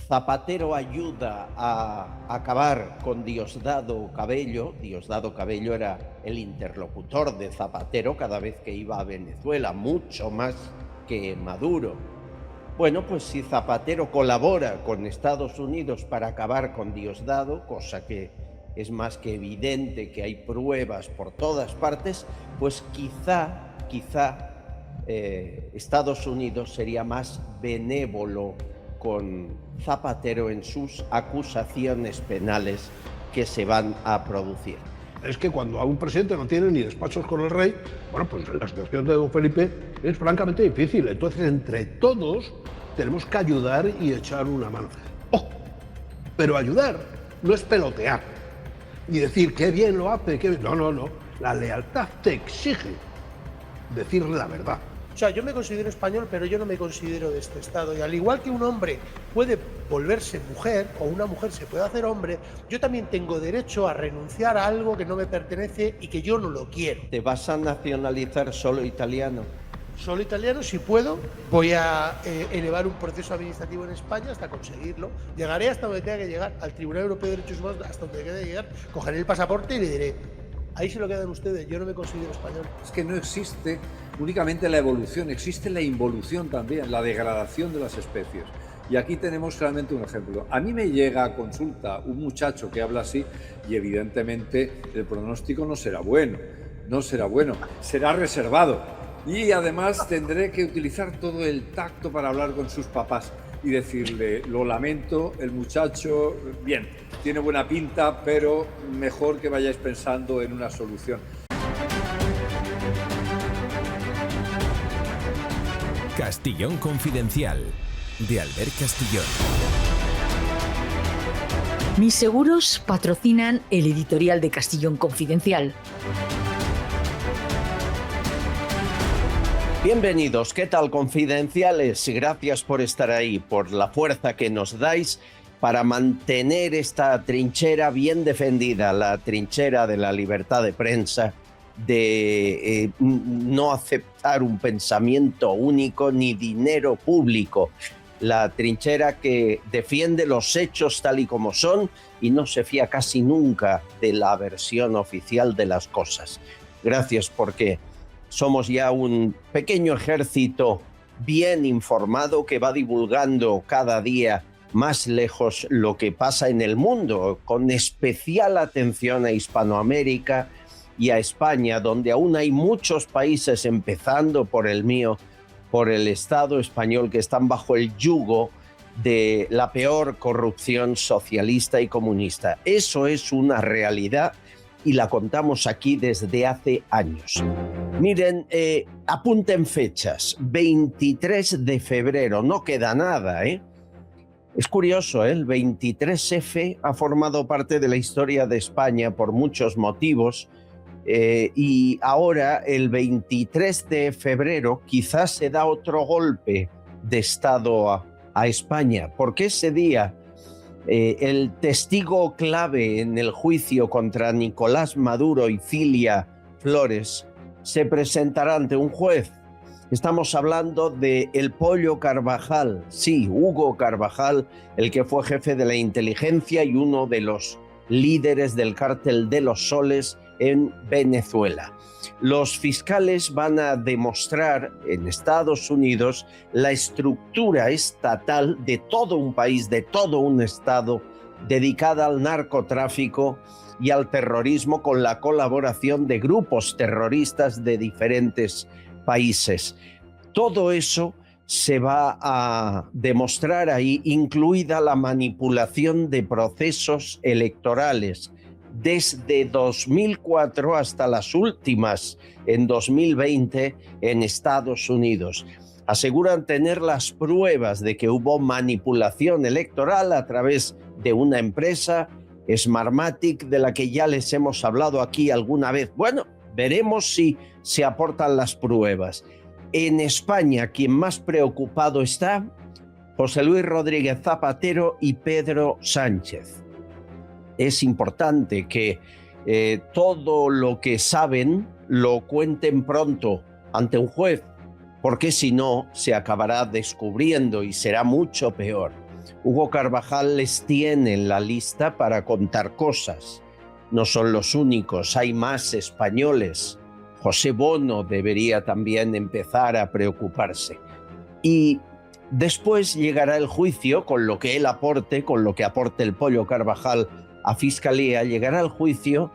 Zapatero ayuda a acabar con Diosdado Cabello. Diosdado Cabello era el interlocutor de Zapatero cada vez que iba a Venezuela, mucho más que Maduro. Bueno, pues si Zapatero colabora con Estados Unidos para acabar con Diosdado, cosa que es más que evidente que hay pruebas por todas partes, pues quizá Estados Unidos sería más benévolo con Zapatero en sus acusaciones penales que se van a producir. Es que cuando a un presidente no tiene ni despachos con el rey, bueno, pues la situación de don Felipe es francamente difícil. Entonces, entre todos, tenemos que ayudar y echar una mano. ¡Ojo! Pero ayudar no es pelotear y decir qué bien lo hace, qué bien. No, no, no. La lealtad te exige decir la verdad. O sea, yo me considero español, pero yo no me considero de este estado. Y al igual que un hombre puede volverse mujer o una mujer se puede hacer hombre, yo también tengo derecho a renunciar a algo que no me pertenece y que yo no lo quiero. ¿Te vas a nacionalizar solo italiano? Solo italiano, si puedo, voy a elevar un proceso administrativo en España hasta conseguirlo. Llegaré hasta donde tenga que llegar, al Tribunal Europeo de Derechos Humanos, hasta donde tenga que llegar, cogeré el pasaporte y le diré: ahí se lo quedan ustedes, yo no me considero español. Es que no existe únicamente la evolución, existe la involución también, la degradación de las especies. Y aquí tenemos claramente un ejemplo. A mí me llega a consulta un muchacho que habla así y evidentemente el pronóstico no será bueno, será reservado. Y además tendré que utilizar todo el tacto para hablar con sus papás y decirle: lo lamento, el muchacho, bien, tiene buena pinta, pero mejor que vayáis pensando en una solución. Castillón Confidencial, de Albert Castillón. Mis seguros patrocinan el editorial de Castillón Confidencial. Bienvenidos, ¿qué tal, confidenciales? Gracias por estar ahí, por la fuerza que nos dais para mantener esta trinchera bien defendida, la trinchera de la libertad de prensa, de no aceptar un pensamiento único ni dinero público, la trinchera que defiende los hechos tal y como son y no se fía casi nunca de la versión oficial de las cosas. Gracias, porque somos ya un pequeño ejército bien informado que va divulgando cada día más lejos lo que pasa en el mundo, con especial atención a Hispanoamérica y a España, donde aún hay muchos países, empezando por el mío, por el Estado español, que están bajo el yugo de la peor corrupción socialista y comunista. Eso es una realidad y la contamos aquí desde hace años. Miren, apunten fechas. 23 de febrero, no queda nada, ¿eh? Es curioso, ¿eh? El 23F ha formado parte de la historia de España por muchos motivos, y ahora el 23 de febrero quizás se da otro golpe de Estado a España, porque ese día el testigo clave en el juicio contra Nicolás Maduro y Cilia Flores se presentará ante un juez. Estamos hablando de el Pollo Carvajal, sí, Hugo Carvajal, el que fue jefe de la inteligencia y uno de los líderes del cártel de los Soles en Venezuela. Los fiscales van a demostrar en Estados Unidos la estructura estatal de todo un país, de todo un estado, dedicada al narcotráfico y al terrorismo, con la colaboración de grupos terroristas de diferentes países. Todo eso se va a demostrar ahí, incluida la manipulación de procesos electorales desde 2004 hasta las últimas en 2020 en Estados Unidos. Aseguran tener las pruebas de que hubo manipulación electoral a través de una empresa, Smartmatic, de la que ya les hemos hablado aquí alguna vez. Bueno, veremos si se aportan las pruebas. En España, quien más preocupado está, José Luis Rodríguez Zapatero y Pedro Sánchez. Es importante que todo lo que saben lo cuenten pronto ante un juez, porque si no se acabará descubriendo y será mucho peor. Hugo Carvajal les tiene en la lista para contar cosas. No son los únicos, hay más españoles. José Bono debería también empezar a preocuparse. Y después llegará el juicio, con lo que él aporte, con lo que aporte el Pollo Carvajal a Fiscalía, llegará el juicio,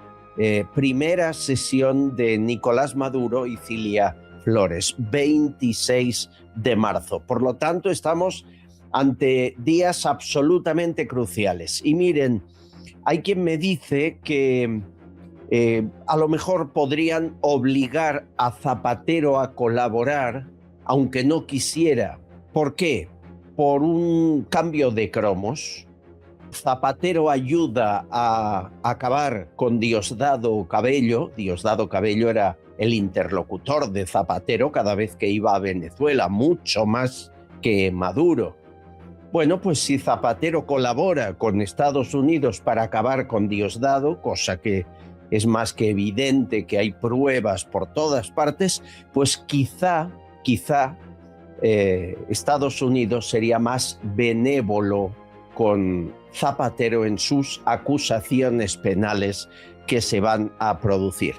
primera sesión de Nicolás Maduro y Cilia Flores, 26 de marzo. Por lo tanto, estamos ante días absolutamente cruciales. Y miren, hay quien me dice que a lo mejor podrían obligar a Zapatero a colaborar, aunque no quisiera. ¿Por qué? Por un cambio de cromos. Zapatero ayuda a acabar con Diosdado Cabello. Diosdado Cabello era el interlocutor de Zapatero cada vez que iba a Venezuela, mucho más que Maduro. Bueno, pues si Zapatero colabora con Estados Unidos para acabar con Diosdado, cosa que es más que evidente que hay pruebas por todas partes, pues quizá Estados Unidos sería más benévolo con Zapatero en sus acusaciones penales que se van a producir.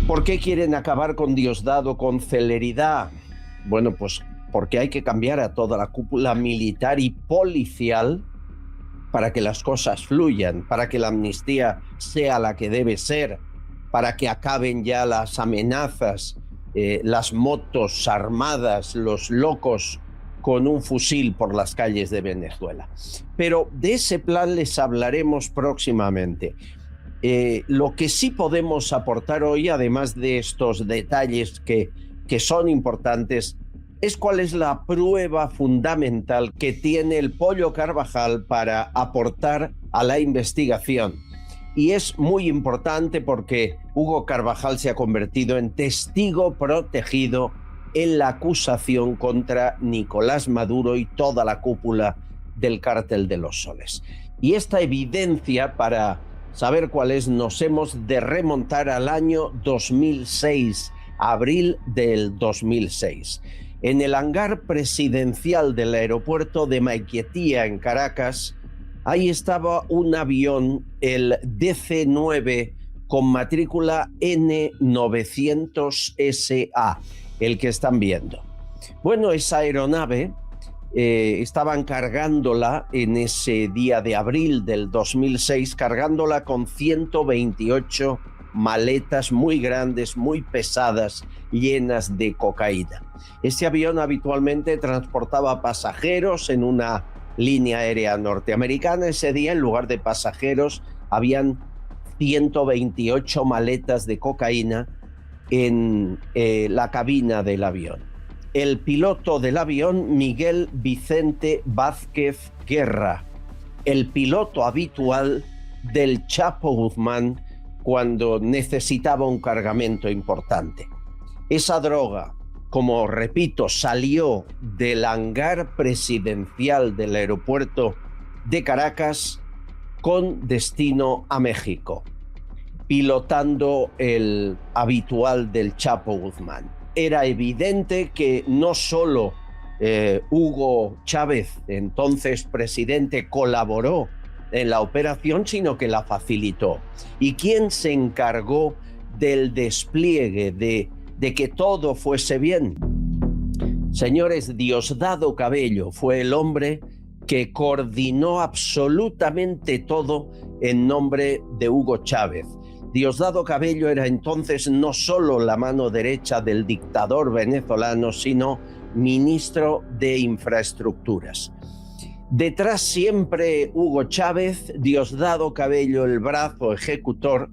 ¿Por qué quieren acabar con Diosdado con celeridad? Bueno, pues porque hay que cambiar a toda la cúpula militar y policial para que las cosas fluyan, para que la amnistía sea la que debe ser, para que acaben ya las amenazas, las motos armadas, los locos con un fusil por las calles de Venezuela. Pero de ese plan les hablaremos próximamente. Lo que sí podemos aportar hoy, además de estos detalles que son importantes, es cuál es la prueba fundamental que tiene el Pollo Carvajal para aportar a la investigación. Y es muy importante porque Hugo Carvajal se ha convertido en testigo protegido en la acusación contra Nicolás Maduro y toda la cúpula del Cártel de los Soles. Y esta evidencia, para saber cuál es, nos hemos de remontar al año 2006, abril del 2006. En el hangar presidencial del aeropuerto de Maiquetía, en Caracas, ahí estaba un avión, el DC-9, con matrícula N900SA, el que están viendo. Bueno, esa aeronave estaban cargándola en ese día de abril del 2006, cargándola con 128 maletas muy grandes, muy pesadas, llenas de cocaína. Este avión habitualmente transportaba pasajeros en una línea aérea norteamericana. Ese día, en lugar de pasajeros, habían 128 maletas de cocaína en la cabina del avión. El piloto del avión, Miguel Vicente Vázquez Guerra, el piloto habitual del Chapo Guzmán cuando necesitaba un cargamento importante. Esa droga, como repito, salió del hangar presidencial del aeropuerto de Caracas con destino a México, pilotando el habitual del Chapo Guzmán. Era evidente que no solo Hugo Chávez, entonces presidente, colaboró en la operación, sino que la facilitó. ¿Y quién se encargó del despliegue, de que todo fuese bien? Señores, Diosdado Cabello fue el hombre que coordinó absolutamente todo en nombre de Hugo Chávez. Diosdado Cabello era entonces no solo la mano derecha del dictador venezolano, sino ministro de Infraestructuras. Detrás siempre Hugo Chávez, Diosdado Cabello el brazo ejecutor,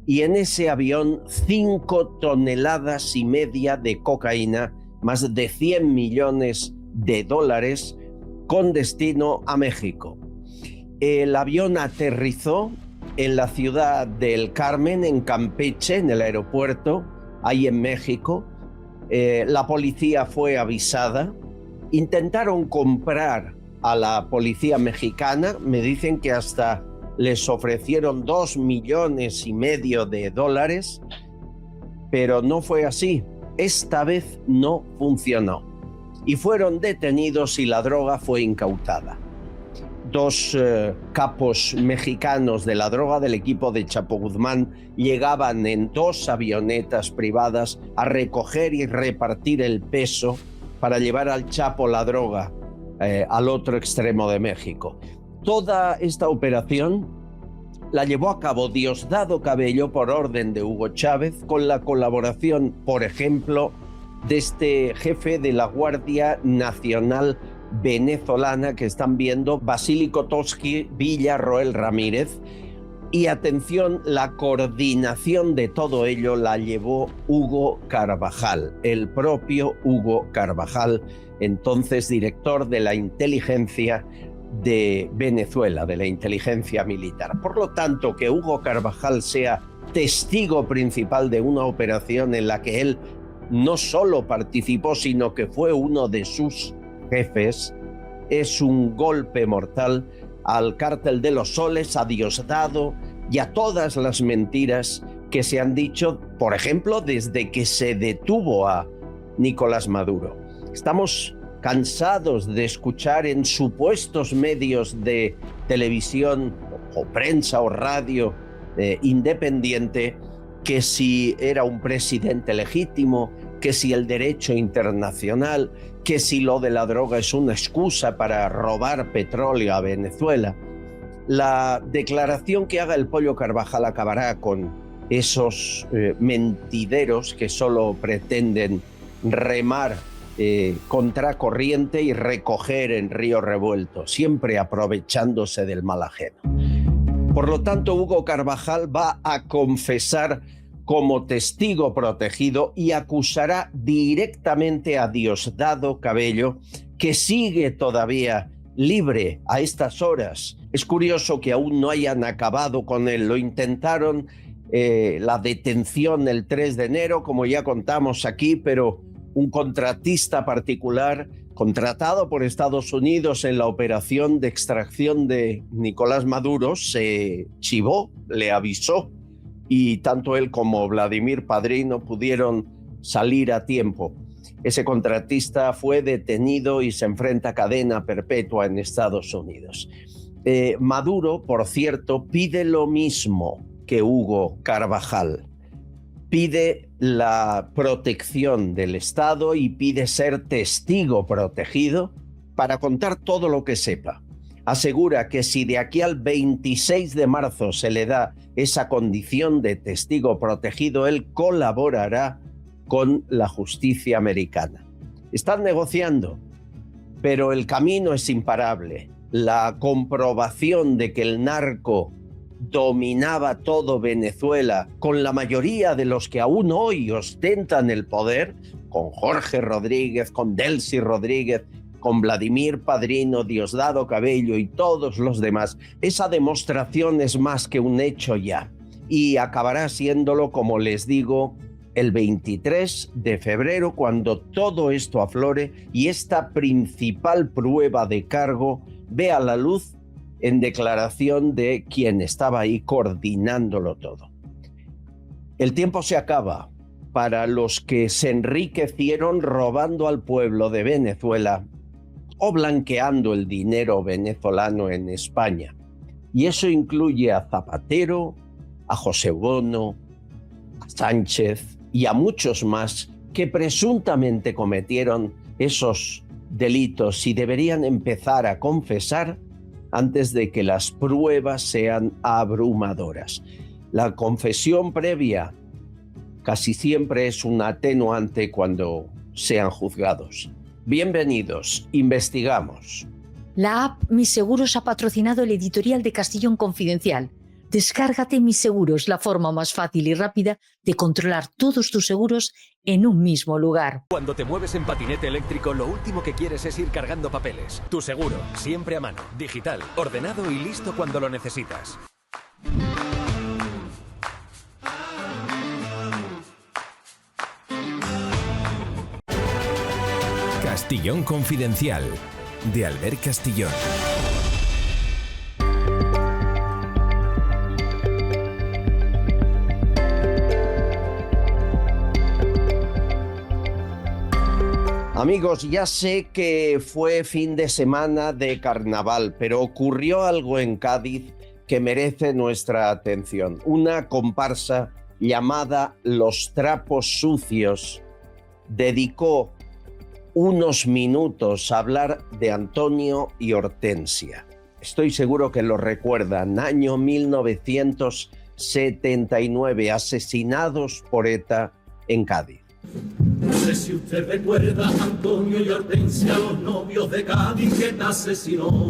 y en ese avión 5,5 toneladas de cocaína, más de 100 millones de dólares, con destino a México. El avión aterrizó en la ciudad del Carmen, en Campeche, en el aeropuerto, ahí en México. La policía fue avisada. Intentaron comprar a la policía mexicana. Me dicen que hasta les ofrecieron $2,5 millones de dólares, pero no fue así. Esta vez no funcionó. y fueron detenidos y la droga fue incautada. Dos capos mexicanos de la droga del equipo de Chapo Guzmán llegaban en 2 avionetas privadas a recoger y repartir el peso para llevar al Chapo la droga al otro extremo de México. Toda esta operación la llevó a cabo Diosdado Cabello por orden de Hugo Chávez, con la colaboración, por ejemplo, de este jefe de la Guardia Nacional venezolana que están viendo, Vasily Kotovsky Villarroel Ramírez. Y atención, la coordinación de todo ello la llevó Hugo Carvajal, el propio Hugo Carvajal, entonces director de la inteligencia de Venezuela, de la inteligencia militar. Por lo tanto, que Hugo Carvajal sea testigo principal de una operación en la que él no solo participó, sino que fue uno de sus jefes, es un golpe mortal al Cártel de los Soles, a Diosdado y a todas las mentiras que se han dicho, por ejemplo, desde que se detuvo a Nicolás Maduro. Estamos cansados de escuchar en supuestos medios de televisión o prensa o radio independiente que si era un presidente legítimo, que si el derecho internacional, que si lo de la droga es una excusa para robar petróleo a Venezuela. La declaración que haga el Pollo Carvajal acabará con esos mentideros que solo pretenden remar contracorriente y recoger en río revuelto, siempre aprovechándose del mal ajeno. Por lo tanto, Hugo Carvajal va a confesar como testigo protegido y acusará directamente a Diosdado Cabello, que sigue todavía libre a estas horas. Es curioso que aún no hayan acabado con él. Lo intentaron la detención el 3 de enero, como ya contamos aquí, pero un contratista particular contratado por Estados Unidos en la operación de extracción de Nicolás Maduro se chivó, le avisó, y tanto él como Vladimir Padrino pudieron salir a tiempo. Ese contratista fue detenido y se enfrenta a cadena perpetua en Estados Unidos. Maduro, por cierto, pide lo mismo que Hugo Carvajal. Pide la protección del Estado y pide ser testigo protegido para contar todo lo que sepa. Asegura que si de aquí al 26 de marzo se le da esa condición de testigo protegido, él colaborará con la justicia americana. Están negociando, pero el camino es imparable. La comprobación de que el narco dominaba todo Venezuela, con la mayoría de los que aún hoy ostentan el poder, con Jorge Rodríguez, con Delcy Rodríguez, con Vladimir Padrino, Diosdado Cabello y todos los demás. Esa demostración es más que un hecho ya, y acabará siéndolo, como les digo, el 23 de febrero, cuando todo esto aflore y esta principal prueba de cargo vea la luz en declaración de quien estaba ahí coordinándolo todo. El tiempo se acaba para los que se enriquecieron robando al pueblo de Venezuela o blanqueando el dinero venezolano en España. Y eso incluye a Zapatero, a José Bono, a Sánchez y a muchos más que presuntamente cometieron esos delitos y deberían empezar a confesar antes de que las pruebas sean abrumadoras. La confesión previa casi siempre es un atenuante cuando sean juzgados. Bienvenidos, investigamos. La app Mis Seguros ha patrocinado el editorial de Castellón Confidencial. Descárgate Mis Seguros, la forma más fácil y rápida de controlar todos tus seguros en un mismo lugar. Cuando te mueves en patinete eléctrico, lo último que quieres es ir cargando papeles. Tu seguro, siempre a mano, digital, ordenado y listo cuando lo necesitas. Castellón Confidencial, de Albert Castillón. Amigos, ya sé que fue fin de semana de carnaval, pero ocurrió algo en Cádiz que merece nuestra atención. Una comparsa llamada Los Trapos Sucios dedicó unos minutos a hablar de Antonio y Hortensia. Estoy seguro que lo recuerdan. Año 1979, asesinados por ETA en Cádiz. No sé si usted recuerda a Antonio y Hortensia, los novios de Cádiz que te asesinó.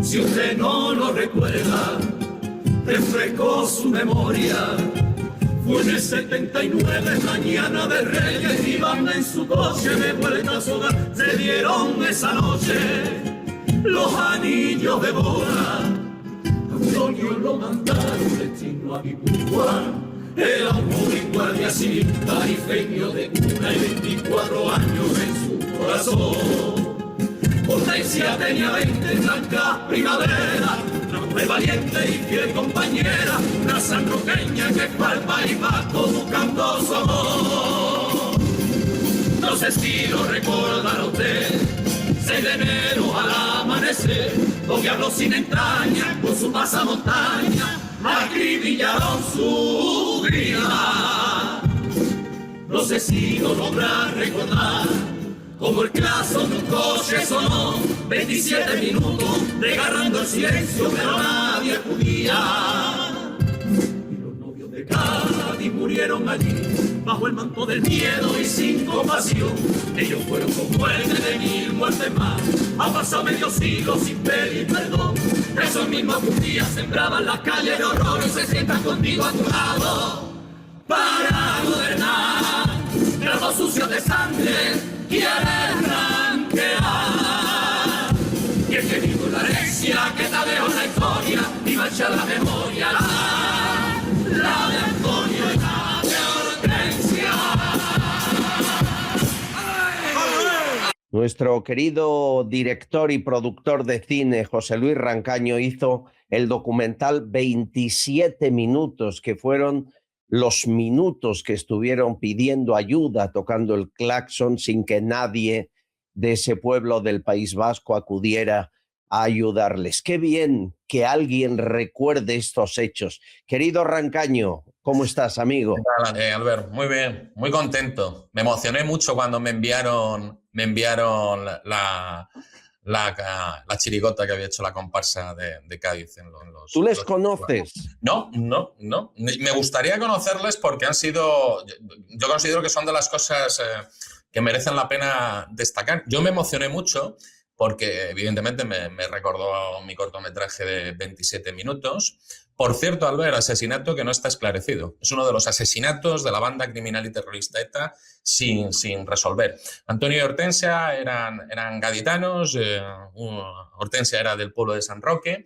Si usted no lo recuerda, refrescó su memoria. Fue en el 79, mañana de Reyes, iban en su coche de vuelta a su hogar. Se dieron esa noche los anillos de boda. Antonio lo mandaron destino a Guipúzcoa. Era un joven guardia civil, tarifeño de cuna y 24 años en su corazón. Hortensia tenía 20 blancas primavera, una mujer valiente y fiel compañera, una sanroqueña que fue al País Vasco buscando su amor. No sé si lo recordará usted, 6 de enero al amanecer, dos diablos sin entraña con su pasamontaña acribillaron su vida. No sé si lo logra recordar, como el claxon de un coche sonó, 27 minutos desgarrando el silencio, pero nadie acudía. Y los novios de Cádiz murieron allí, bajo el manto del miedo y sin compasión. Ellos fueron con muerte de 1000 muertes más. Ha pasado medio siglo sin pedir perdón. Esos mismos que un día sembraban las calles de horror y se sientan contigo a tu lado para gobernar. Trapos sucios de sangre quieren blanquear. Y es que vivo la herencia que te dejó la historia y mancha la memoria, la de Antonio y la de Hortensia. Nuestro querido director y productor de cine, José Luis Rancaño, hizo el documental 27 minutos, que fueron los minutos que estuvieron pidiendo ayuda, tocando el claxon, sin que nadie de ese pueblo del País Vasco acudiera a ayudarles. Qué bien que alguien recuerde estos hechos. Querido Rancaño, ¿cómo estás, amigo? ¿Qué tal, Albert? Muy bien, muy contento. Me emocioné mucho cuando me enviaron la chirigota que había hecho la comparsa de Cádiz. ¿Tú les conoces? No. Me gustaría conocerles porque han sido... Yo considero que son de las cosas que merecen la pena destacar. Yo me emocioné mucho porque evidentemente me recordó mi cortometraje de 27 minutos. Por cierto, Albert, asesinato que no está esclarecido. Es uno de los asesinatos de la banda criminal y terrorista ETA sin resolver. Antonio y Hortensia eran gaditanos, Hortensia era del pueblo de San Roque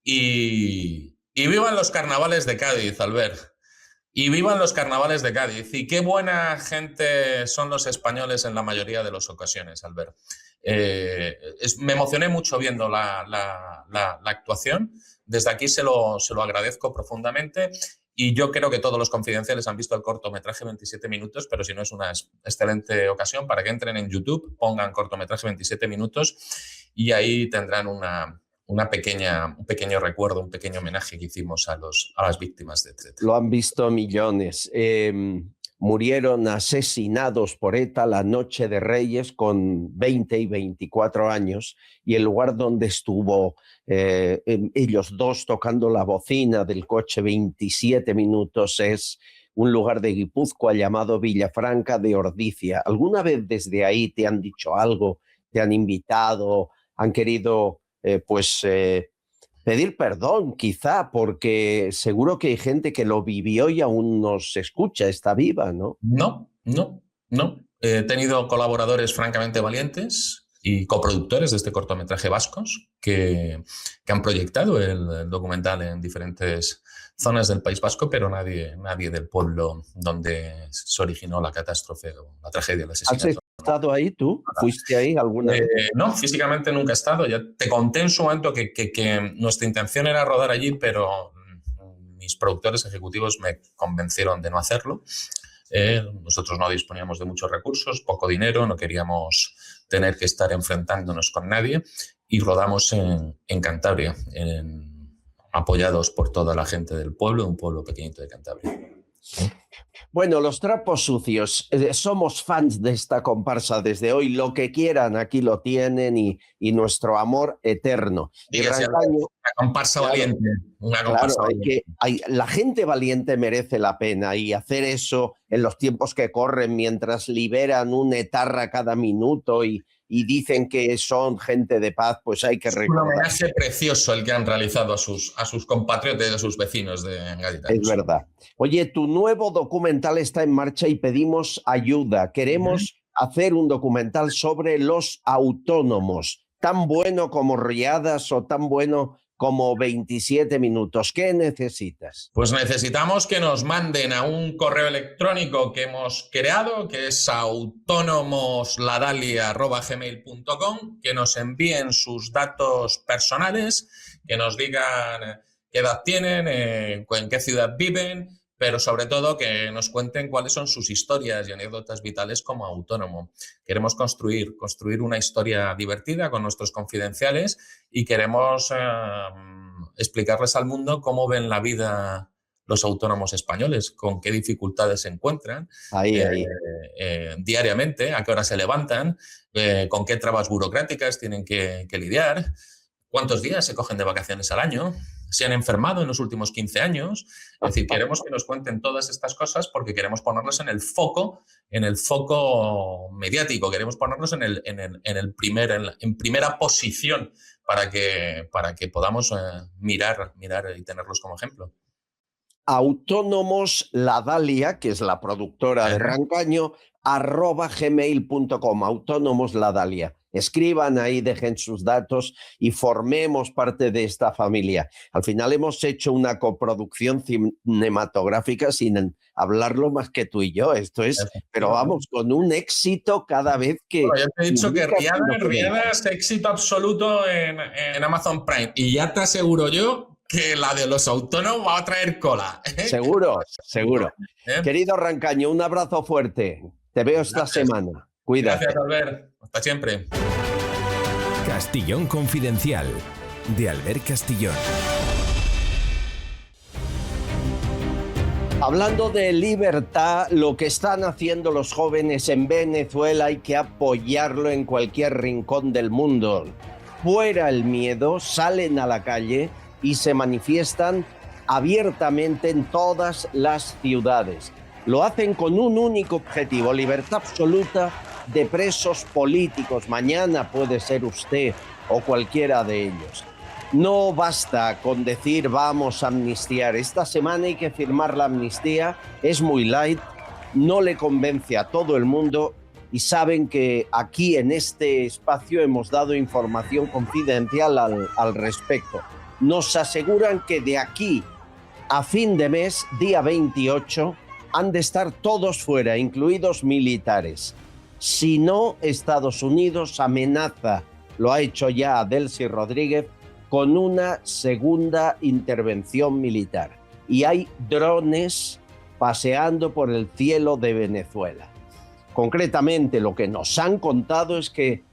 y vivan los carnavales de Cádiz, Albert. Y vivan los carnavales de Cádiz. Y qué buena gente son los españoles en la mayoría de las ocasiones, Albert. Me emocioné mucho viendo la actuación. Desde aquí se lo agradezco profundamente y yo creo que todos los confidenciales han visto el cortometraje 27 minutos, pero si no es una excelente ocasión para que entren en YouTube, pongan cortometraje 27 minutos y ahí tendrán un pequeño recuerdo, un pequeño homenaje que hicimos a las víctimas de ETA. Lo han visto millones. Murieron asesinados por ETA la noche de Reyes con 20 y 24 años y el lugar donde estuvo ellos dos tocando la bocina del coche 27 minutos es un lugar de Guipúzcoa llamado Villafranca de Ordizia. ¿Alguna vez desde ahí te han dicho algo? ¿Te han invitado? ¿Han querido pedir perdón quizá? Porque seguro que hay gente que lo vivió y aún nos escucha, está viva, ¿no? No. He tenido colaboradores francamente valientes y coproductores de este cortometraje vascos que han proyectado el documental en diferentes zonas del País Vasco, pero nadie del pueblo donde se originó la catástrofe o la tragedia del asesinato. ¿Has estado ahí tú? ¿Fuiste ahí alguna vez? No, físicamente nunca he estado. Ya te conté en su momento que nuestra intención era rodar allí, pero mis productores ejecutivos me convencieron de no hacerlo. Nosotros no disponíamos de muchos recursos, poco dinero, no queríamos tener que estar enfrentándonos con nadie y rodamos en Cantabria, apoyados por toda la gente del pueblo, un pueblo pequeñito de Cantabria. Bueno, los trapos sucios, somos fans de esta comparsa desde hoy. Lo que quieran, aquí lo tienen y nuestro amor eterno. Y Rancaño, una comparsa valiente. Una comparsa valiente. La gente valiente merece la pena y hacer eso en los tiempos que corren mientras liberan un etarra cada minuto y dicen que son gente de paz, pues hay que recordar. Es un homenaje precioso el que han realizado a sus compatriotas y a sus vecinos de Gaditanos. Es verdad. Oye, tu nuevo documental está en marcha y pedimos ayuda. Queremos hacer un documental sobre los autónomos, tan bueno como Riadas o tan bueno como 27 minutos. ¿Qué necesitas? Pues necesitamos que nos manden a un correo electrónico que hemos creado, que es autonomosladalia@gmail.com, que nos envíen sus datos personales, que nos digan qué edad tienen, en qué ciudad viven, pero sobre todo que nos cuenten cuáles son sus historias y anécdotas vitales como autónomo. Queremos construir una historia divertida con nuestros confidenciales y queremos explicarles al mundo cómo ven la vida los autónomos españoles, con qué dificultades se encuentran diariamente, a qué hora se levantan, con qué trabas burocráticas tienen que lidiar, cuántos días se cogen de vacaciones al año, si han enfermado en los últimos 15 años. Es decir, queremos que nos cuenten todas estas cosas porque queremos ponerlos en el foco mediático, queremos ponerlos en primera posición para que podamos mirar y tenerlos como ejemplo. Autónomos La Dalia, que es la productora de Rancaño, @gmail.com, Autónomos La Dalia. Escriban ahí, dejen sus datos y formemos parte de esta familia. Al final hemos hecho una coproducción cinematográfica sin hablarlo más que tú y yo. Esto es, pero vamos, con un éxito cada vez que... Bueno, ya te he dicho que Riadas éxito absoluto en Amazon Prime. Y ya te aseguro yo que la de los autónomos va a traer cola. Seguro. Querido Rancaño, un abrazo fuerte. Te veo esta semana. Cuídate. Gracias, Albert. Hasta siempre. Castillón Confidencial, de Albert Castillón. Hablando de libertad, lo que están haciendo los jóvenes en Venezuela hay que apoyarlo en cualquier rincón del mundo. Fuera el miedo, salen a la calle y se manifiestan abiertamente en todas las ciudades. Lo hacen con un único objetivo: libertad absoluta de presos políticos. Mañana puede ser usted o cualquiera de ellos. No basta con decir vamos a amnistiar. Esta semana hay que firmar la amnistía. Es muy light, no le convence a todo el mundo y saben que aquí en este espacio hemos dado información confidencial al respecto. Nos aseguran que de aquí a fin de mes, día 28, han de estar todos fuera, incluidos militares. Si no, Estados Unidos amenaza, lo ha hecho ya Delcy Rodríguez, con una segunda intervención militar. Y hay drones paseando por el cielo de Venezuela. Concretamente, lo que nos han contado es que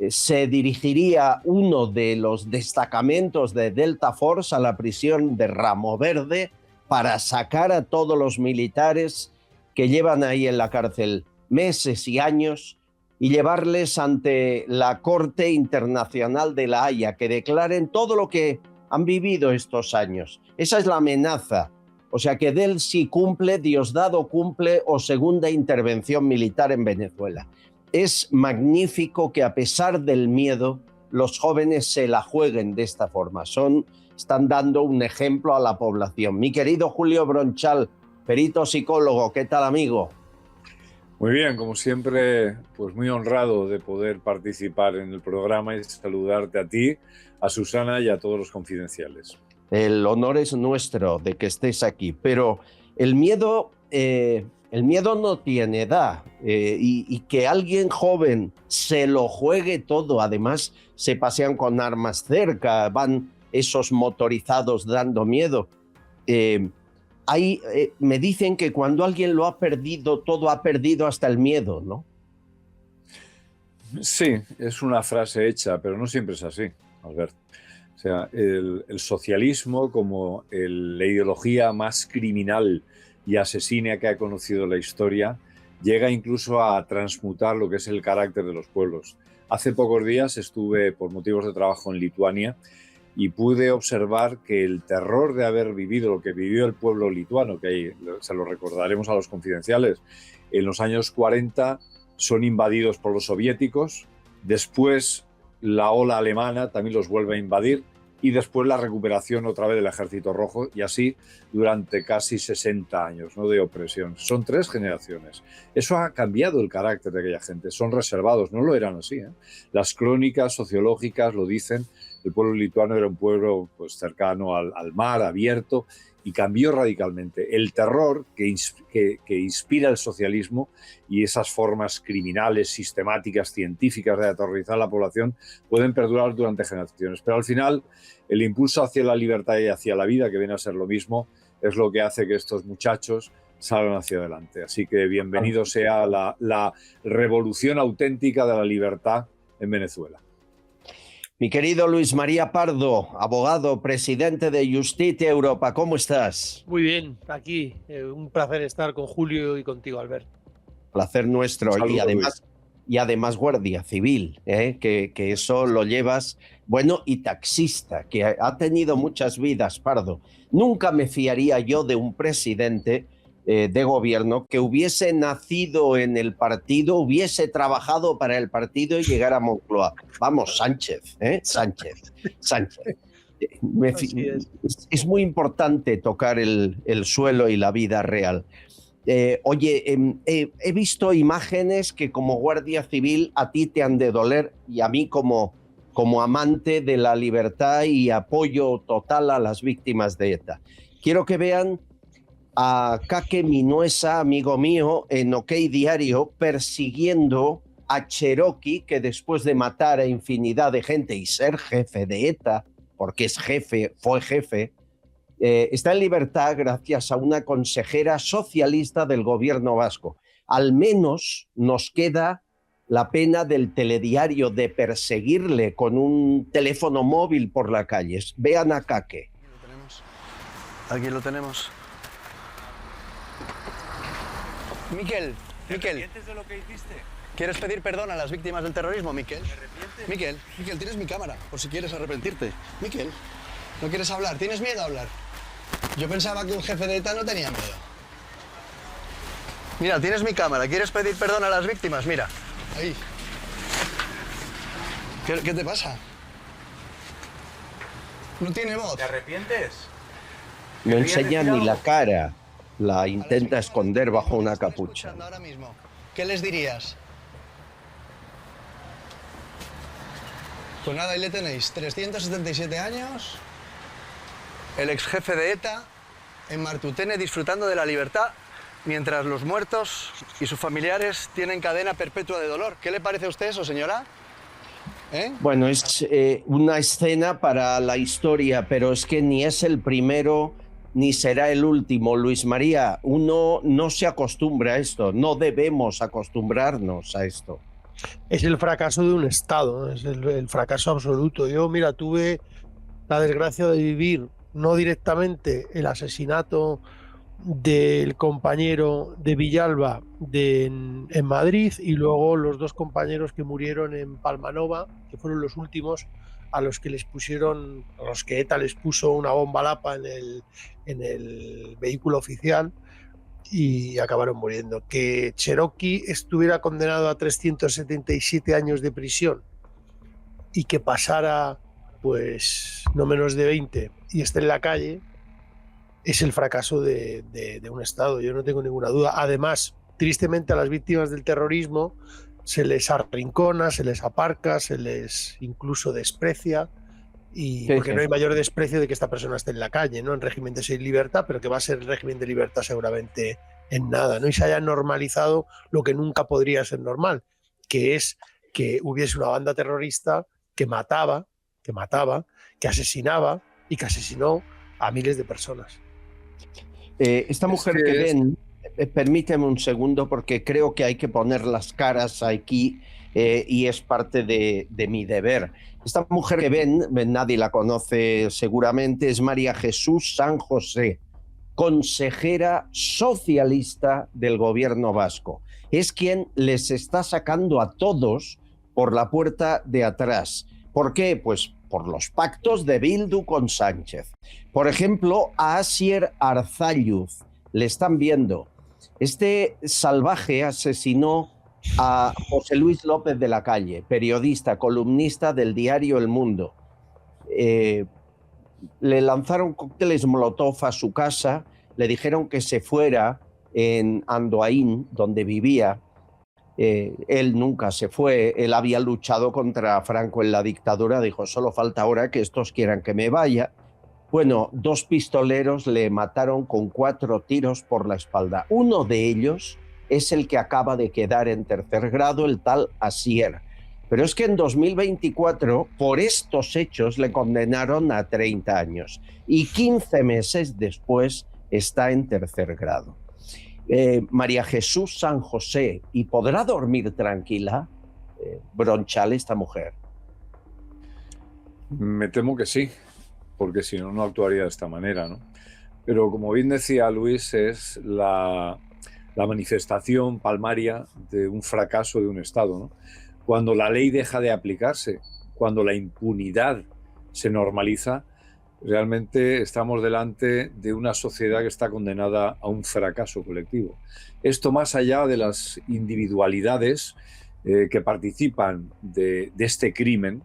se dirigiría uno de los destacamentos de Delta Force a la prisión de Ramo Verde para sacar a todos los militares que llevan ahí en la cárcel meses y años y llevarles ante la Corte Internacional de La Haya, que declaren todo lo que han vivido estos años. Esa es la amenaza. O sea que Delcy cumple, Diosdado cumple o segunda intervención militar en Venezuela. Es magnífico que a pesar del miedo los jóvenes se la jueguen de esta forma. Están dando un ejemplo a la población. Mi querido Julio Bronchal, perito psicólogo, ¿qué tal, amigo? Muy bien, como siempre, pues muy honrado de poder participar en el programa y saludarte a ti, a Susana y a todos los confidenciales. El honor es nuestro de que estés aquí, pero el miedo no tiene edad y que alguien joven se lo juegue todo. Además, se pasean con armas cerca, van esos motorizados dando miedo. me dicen que cuando alguien lo ha perdido todo, ha perdido hasta el miedo, ¿no? Sí, es una frase hecha, pero no siempre es así, Albert. O sea, el socialismo como la ideología más criminal y asesina que ha conocido la historia llega incluso a transmutar lo que es el carácter de los pueblos. Hace pocos días estuve por motivos de trabajo en Lituania y pude observar que el terror de haber vivido lo que vivió el pueblo lituano, que ahí se lo recordaremos a los confidenciales, en los años 40 son invadidos por los soviéticos, después la ola alemana también los vuelve a invadir y después la recuperación otra vez del Ejército Rojo y así durante casi 60 años, ¿no?, de opresión. Son 3 generaciones. Eso ha cambiado el carácter de aquella gente. Son reservados, no lo eran así, ¿eh? Las crónicas sociológicas lo dicen. El pueblo lituano era un pueblo pues, cercano al mar, abierto, y cambió radicalmente. El terror que inspira el socialismo y esas formas criminales, sistemáticas, científicas de aterrorizar a la población pueden perdurar durante generaciones. Pero al final, el impulso hacia la libertad y hacia la vida, que viene a ser lo mismo, es lo que hace que estos muchachos salgan hacia adelante. Así que bienvenido sea la revolución auténtica de la libertad en Venezuela. Mi querido Luis María Pardo, abogado, presidente de Justitia Europa, ¿cómo estás? Muy bien, aquí. Un placer estar con Julio y contigo, Albert. Placer nuestro. Saludos, Y además guardia civil, que eso lo llevas, bueno, y taxista, que ha tenido muchas vidas, Pardo. Nunca me fiaría yo de un presidente de gobierno que hubiese nacido en el partido, hubiese trabajado para el partido y llegara a Moncloa. Vamos, Sánchez, Sánchez. Es muy importante tocar el suelo y la vida real. Oye, he visto imágenes que como guardia civil a ti te han de doler y a mí como amante de la libertad y apoyo total a las víctimas de ETA. Quiero que vean a Kake Minuesa, amigo mío, en OK Diario, persiguiendo a Cherokee, que después de matar a infinidad de gente y ser jefe de ETA, porque es jefe, fue jefe, está en libertad gracias a una consejera socialista del gobierno vasco. Al menos nos queda la pena del telediario de perseguirle con un teléfono móvil por las calles. Vean a Kake. Aquí lo tenemos. Miquel, ¿Te arrepientes de lo que hiciste? ¿quieres pedir perdón a las víctimas del terrorismo, Miquel? ¿Te arrepientes? Miquel, tienes mi cámara, por si quieres arrepentirte. Miquel, ¿no quieres hablar? ¿Tienes miedo a hablar? Yo pensaba que un jefe de ETA no tenía miedo. Mira, tienes mi cámara, ¿quieres pedir perdón a las víctimas? Mira, ahí. ¿Qué te pasa? ¿No tiene voz? ¿Te arrepientes? No enseña ni la cara. La A intenta las esconder víctimas bajo una que están capucha. escuchando ahora mismo, ¿qué les dirías? Pues nada, ahí le tenéis, 377 años, el ex jefe de ETA en Martutene disfrutando de la libertad, mientras los muertos y sus familiares tienen cadena perpetua de dolor. ¿Qué le parece a usted eso, señora? Bueno, es una escena para la historia, pero es que ni es el primero ni será el último. Luis María, uno no se acostumbra a esto, no debemos acostumbrarnos a esto. Es el fracaso de un Estado, es el fracaso absoluto. Yo, mira, tuve la desgracia de vivir, no directamente, el asesinato del compañero de Villalba en Madrid y luego los 2 compañeros que murieron en Palmanova, que fueron los últimos a los que ETA les puso una bomba lapa en el vehículo oficial y acabaron muriendo. Que Cherokee estuviera condenado a 377 años de prisión y que pasara pues no menos de 20 y esté en la calle, es el fracaso de un Estado, yo no tengo ninguna duda. Además, tristemente a las víctimas del terrorismo se les arrincona, se les aparca, se les incluso desprecia, y porque no hay mayor desprecio de que esta persona esté en la calle, ¿no? En régimen de libertad, pero que va a ser el régimen de libertad seguramente en nada, ¿no? Y se haya normalizado lo que nunca podría ser normal, que es que hubiese una banda terrorista que mataba, que asesinaba y que asesinó a miles de personas. Esta mujer que ven, permíteme un segundo porque creo que hay que poner las caras aquí y es parte de mi deber. Esta mujer que ven, nadie la conoce seguramente, es María Jesús San José, consejera socialista del gobierno vasco. Es quien les está sacando a todos por la puerta de atrás. ¿Por qué? Pues por los pactos de Bildu con Sánchez. Por ejemplo, a Asier Arzalluz le están viendo. Este salvaje asesinó a José Luis López de la Calle, periodista, columnista del diario El Mundo. Le lanzaron cócteles Molotov a su casa, le dijeron que se fuera en Andoain, donde vivía. Él nunca se fue, él había luchado contra Franco en la dictadura, dijo, solo falta ahora que estos quieran que me vaya. Bueno, 2 pistoleros le mataron con 4 tiros por la espalda. Uno de ellos es el que acaba de quedar en tercer grado, el tal Asier. Pero es que en 2024, por estos hechos, le condenaron a 30 años y 15 meses después está en tercer grado. María Jesús San José, ¿y podrá dormir tranquila, Bronchal, esta mujer? Me temo que sí, porque si no, no actuaría de esta manera, ¿no? Pero como bien decía Luis, es la manifestación palmaria de un fracaso de un Estado, ¿no? Cuando la ley deja de aplicarse, cuando la impunidad se normaliza, realmente estamos delante de una sociedad que está condenada a un fracaso colectivo. Esto más allá de las individualidades que participan de este crimen,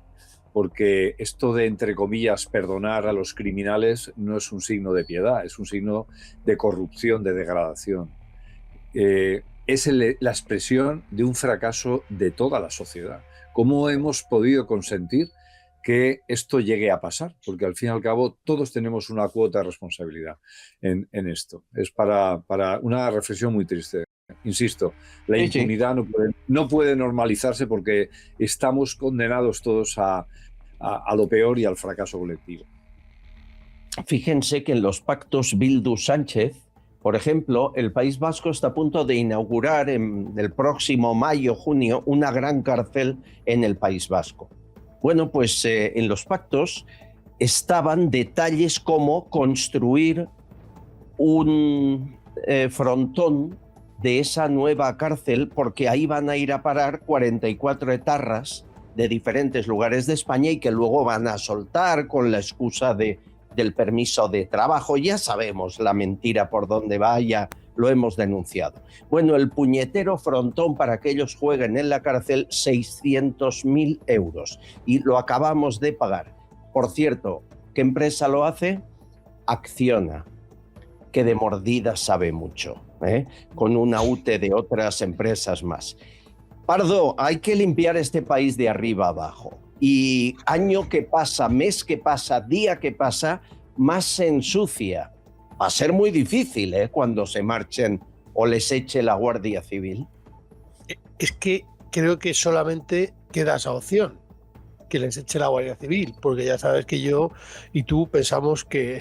porque esto de, entre comillas, perdonar a los criminales no es un signo de piedad, es un signo de corrupción, de degradación. Es la expresión de un fracaso de toda la sociedad. ¿Cómo hemos podido consentir que esto llegue a pasar? Porque al fin y al cabo todos tenemos una cuota de responsabilidad en esto. Es para una reflexión muy triste. Insisto, la impunidad no puede normalizarse porque estamos condenados todos a lo peor y al fracaso colectivo. Fíjense que en los pactos Bildu-Sánchez, por ejemplo, el País Vasco está a punto de inaugurar en el próximo mayo-junio una gran cárcel en el País Vasco. Bueno, pues en los pactos estaban detalles como construir un frontón de esa nueva cárcel, porque ahí van a ir a parar 44 etarras de diferentes lugares de España y que luego van a soltar con la excusa del permiso de trabajo. Ya sabemos la mentira por donde vaya, lo hemos denunciado. Bueno, el puñetero frontón para que ellos jueguen en la cárcel, 600.000 euros y lo acabamos de pagar. Por cierto, ¿qué empresa lo hace? Acciona, que de mordida sabe mucho, con una UTE de otras empresas más. Pardo, hay que limpiar este país de arriba abajo. Y año que pasa, mes que pasa, día que pasa, más se ensucia. Va a ser muy difícil cuando se marchen o les eche la Guardia Civil. Es que creo que solamente queda esa opción, que les eche la Guardia Civil, porque ya sabes que yo y tú pensamos que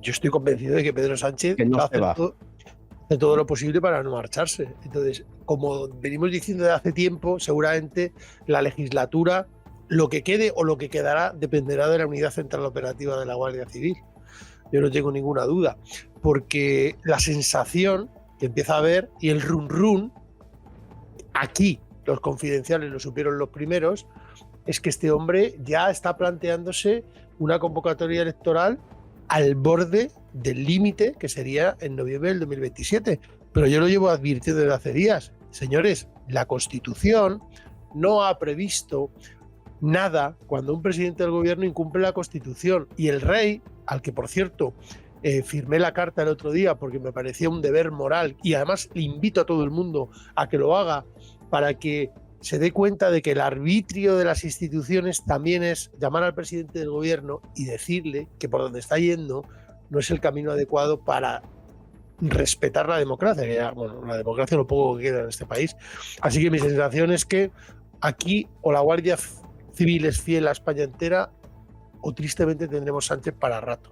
yo estoy convencido de que Pedro Sánchez hace todo lo posible para no marcharse. Entonces, como venimos diciendo de hace tiempo, seguramente la legislatura, lo que quede o lo que quedará, dependerá de la unidad central operativa de la Guardia Civil. Yo no tengo ninguna duda, porque la sensación que empieza a haber y el run, aquí los confidenciales lo supieron los primeros, es que este hombre ya está planteándose una convocatoria electoral al borde del límite que sería en noviembre del 2027. Pero yo lo llevo advirtiendo desde hace días. Señores, la Constitución no ha previsto nada cuando un presidente del gobierno incumple la Constitución. Y el rey, al que por cierto firmé la carta el otro día porque me parecía un deber moral, y además le invito a todo el mundo a que lo haga para que se dé cuenta de que el arbitrio de las instituciones también es llamar al presidente del gobierno y decirle que por donde está yendo no es el camino adecuado para respetar la democracia, que ya, bueno, la democracia lo poco que queda en este país. Así que mi sensación es que aquí o la Guardia Civil es fiel a España entera o tristemente tendremos Sánchez para rato.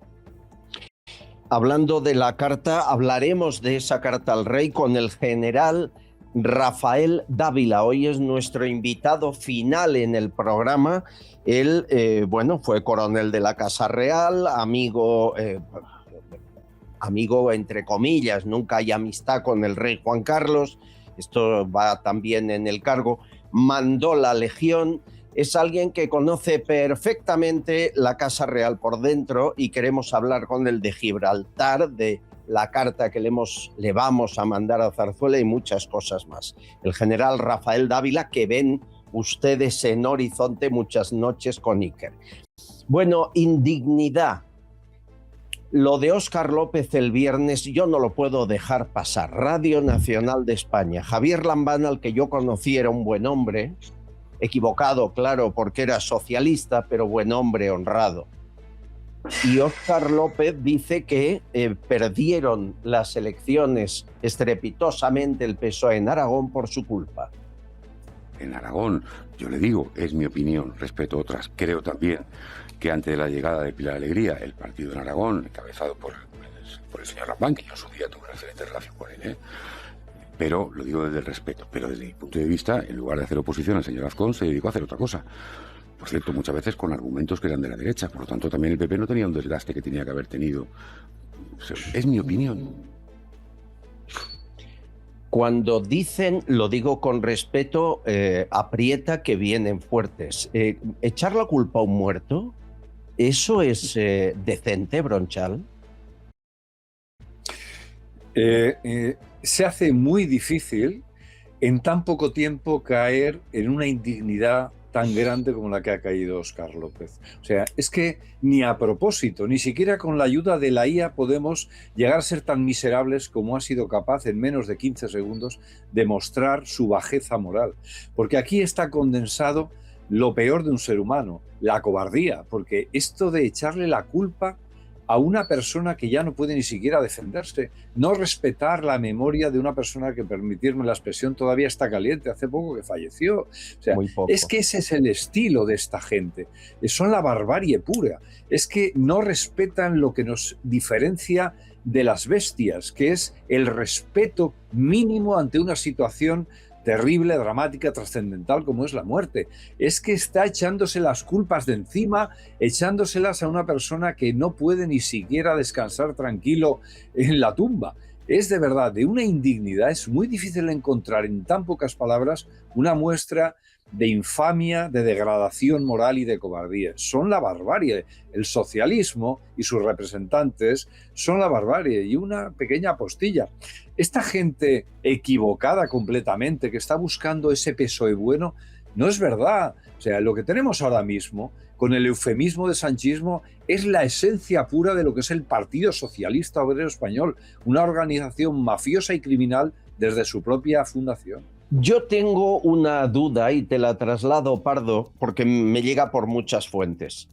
Hablando de la carta, hablaremos de esa carta al rey con el general Rafael Dávila. Hoy es nuestro invitado final en el programa. Él, fue coronel de la Casa Real, amigo entre comillas, nunca hay amistad con el rey Juan Carlos, esto va también en el cargo, mandó la Legión. Es alguien que conoce perfectamente la Casa Real por dentro y queremos hablar con él de Gibraltar, de la carta que le vamos a mandar a Zarzuela y muchas cosas más. El general Rafael Dávila, que ven ustedes en Horizonte muchas noches con Iker. Bueno, indignidad. Lo de Óscar López el viernes yo no lo puedo dejar pasar. Radio Nacional de España. Javier Lambán, al que yo conocí, era un buen hombre, equivocado, claro, porque era socialista, pero buen hombre, honrado. Y Óscar López dice que perdieron las elecciones estrepitosamente el PSOE en Aragón por su culpa. En Aragón, yo le digo, es mi opinión, respeto otras. Creo también que antes de la llegada de Pilar Alegría, el partido en Aragón, encabezado por el señor Lambán, que yo en su día tuve una excelente relación con él, pero lo digo desde el respeto. Pero desde mi punto de vista, en lugar de hacer oposición, el señor Azcón se dedicó a hacer otra cosa. Por cierto, muchas veces con argumentos que eran de la derecha. Por lo tanto, también el PP no tenía un desgaste que tenía que haber tenido. Es mi opinión. Cuando dicen, lo digo con respeto, aprieta que vienen fuertes. ¿Echar la culpa a un muerto? ¿Eso es decente, Bronchal? Se hace muy difícil en tan poco tiempo caer en una indignidad tan grande como la que ha caído Óscar López. O sea, es que ni a propósito, ni siquiera con la ayuda de la IA podemos llegar a ser tan miserables como ha sido capaz en menos de 15 segundos de mostrar su bajeza moral. Porque aquí está condensado lo peor de un ser humano, la cobardía, porque esto de echarle la culpa a una persona que ya no puede ni siquiera defenderse, no respetar la memoria de una persona que, permitirme la expresión, todavía está caliente, hace poco que falleció. O sea, es que ese es el estilo de esta gente, son la barbarie pura, es que no respetan lo que nos diferencia de las bestias, que es el respeto mínimo ante una situación terrible, dramática, trascendental como es la muerte. Es que está echándose las culpas de encima, echándoselas a una persona que no puede ni siquiera descansar tranquilo en la tumba. Es de verdad de una indignidad, es muy difícil encontrar en tan pocas palabras una muestra de infamia, de degradación moral y de cobardía. Son la barbarie. El socialismo y sus representantes son la barbarie. Y una pequeña postilla. Esta gente equivocada completamente, que está buscando ese PSOE bueno, no es verdad. O sea, lo que tenemos ahora mismo, con el eufemismo de sanchismo, es la esencia pura de lo que es el Partido Socialista Obrero Español, una organización mafiosa y criminal desde su propia fundación. Yo tengo una duda y te la traslado, Pardo, porque me llega por muchas fuentes.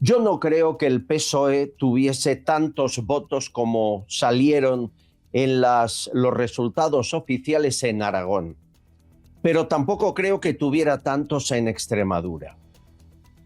Yo no creo que el PSOE tuviese tantos votos como salieron en los resultados oficiales en Aragón, pero tampoco creo que tuviera tantos en Extremadura.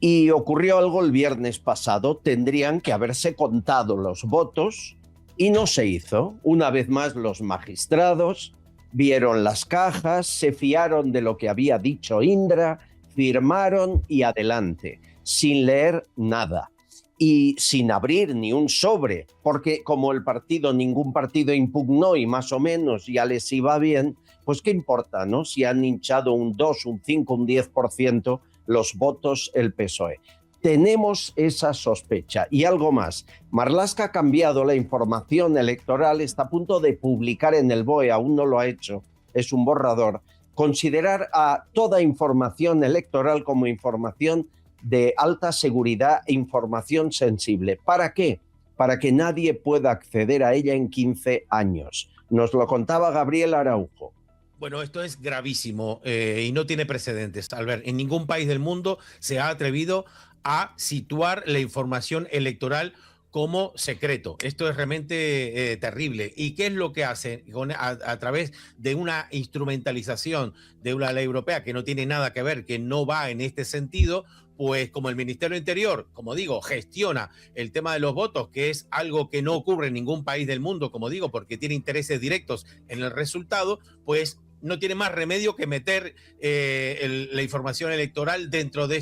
Y ocurrió algo el viernes pasado, tendrían que haberse contado los votos y no se hizo. Una vez más los magistrados vieron las cajas, se fiaron de lo que había dicho Indra, firmaron y adelante, sin leer nada y sin abrir ni un sobre, porque como ningún partido impugnó y más o menos ya les iba bien, pues qué importa, ¿no? Si han hinchado un 2, un 5, un 10% los votos el PSOE. Tenemos esa sospecha. Y algo más, Marlaska ha cambiado la información electoral, está a punto de publicar en el BOE, aún no lo ha hecho, es un borrador, considerar a toda información electoral como información de alta seguridad e información sensible. ¿Para qué? Para que nadie pueda acceder a ella en 15 años. Nos lo contaba Gabriel Araujo. Bueno, esto es gravísimo y no tiene precedentes, Albert. En ningún país del mundo se ha atrevido a situar la información electoral como secreto. Esto es realmente terrible. ¿Y qué es lo que hacen? A través de una instrumentalización de una ley europea que no tiene nada que ver, que no va en este sentido, pues como el Ministerio del Interior, como digo, gestiona el tema de los votos, que es algo que no ocurre en ningún país del mundo, como digo, porque tiene intereses directos en el resultado, pues no tiene más remedio que meter la información electoral dentro de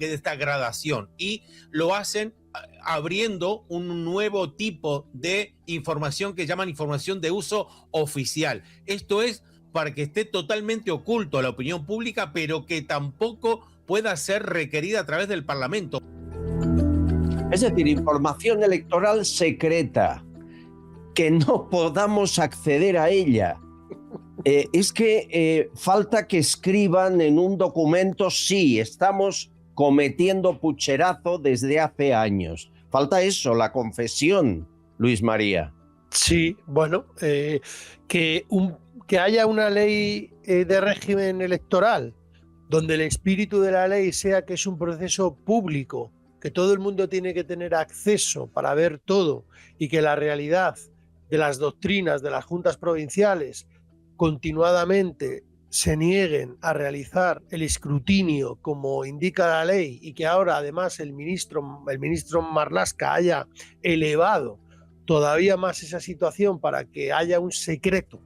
esta gradación. Y lo hacen abriendo un nuevo tipo de información que llaman información de uso oficial. Esto es para que esté totalmente oculto a la opinión pública, pero que tampoco pueda ser requerida a través del Parlamento. Es decir, información electoral secreta, que no podamos acceder a ella. Es que falta que escriban en un documento, sí, estamos cometiendo pucherazo desde hace años. Falta eso, la confesión, Luis María. Sí, bueno, que haya una ley de régimen electoral donde el espíritu de la ley sea que es un proceso público, que todo el mundo tiene que tener acceso para ver todo y que la realidad de las doctrinas de las juntas provinciales continuadamente se nieguen a realizar el escrutinio como indica la ley y que ahora además el ministro Marlaska haya elevado todavía más esa situación para que haya un secreto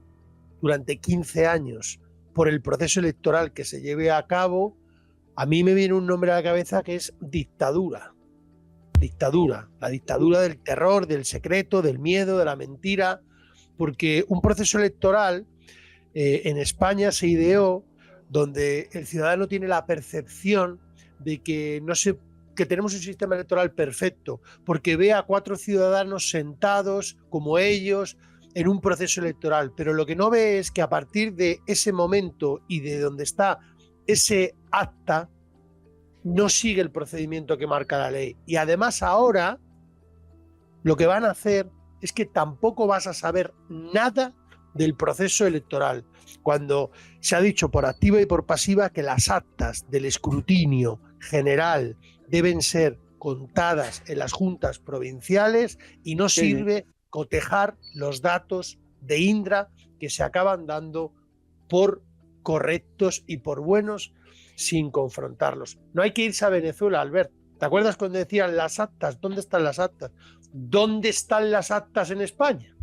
durante 15 años por el proceso electoral que se lleve a cabo, a mí me viene un nombre a la cabeza que es dictadura. Dictadura, la dictadura del terror, del secreto, del miedo, de la mentira, porque un proceso electoral en España se ideó donde el ciudadano tiene la percepción de que que tenemos un sistema electoral perfecto, porque ve a 4 ciudadanos sentados como ellos en un proceso electoral, pero lo que no ve es que a partir de ese momento y de donde está ese acta, no sigue el procedimiento que marca la ley. Y además ahora lo que van a hacer es que tampoco vas a saber nada del proceso electoral, cuando se ha dicho por activa y por pasiva que las actas del escrutinio general deben ser contadas en las juntas provinciales y no sirve cotejar los datos de Indra que se acaban dando por correctos y por buenos sin confrontarlos. No hay que irse a Venezuela, Albert. ¿Te acuerdas cuando decían las actas? ¿Dónde están las actas? ¿Dónde están las actas en España?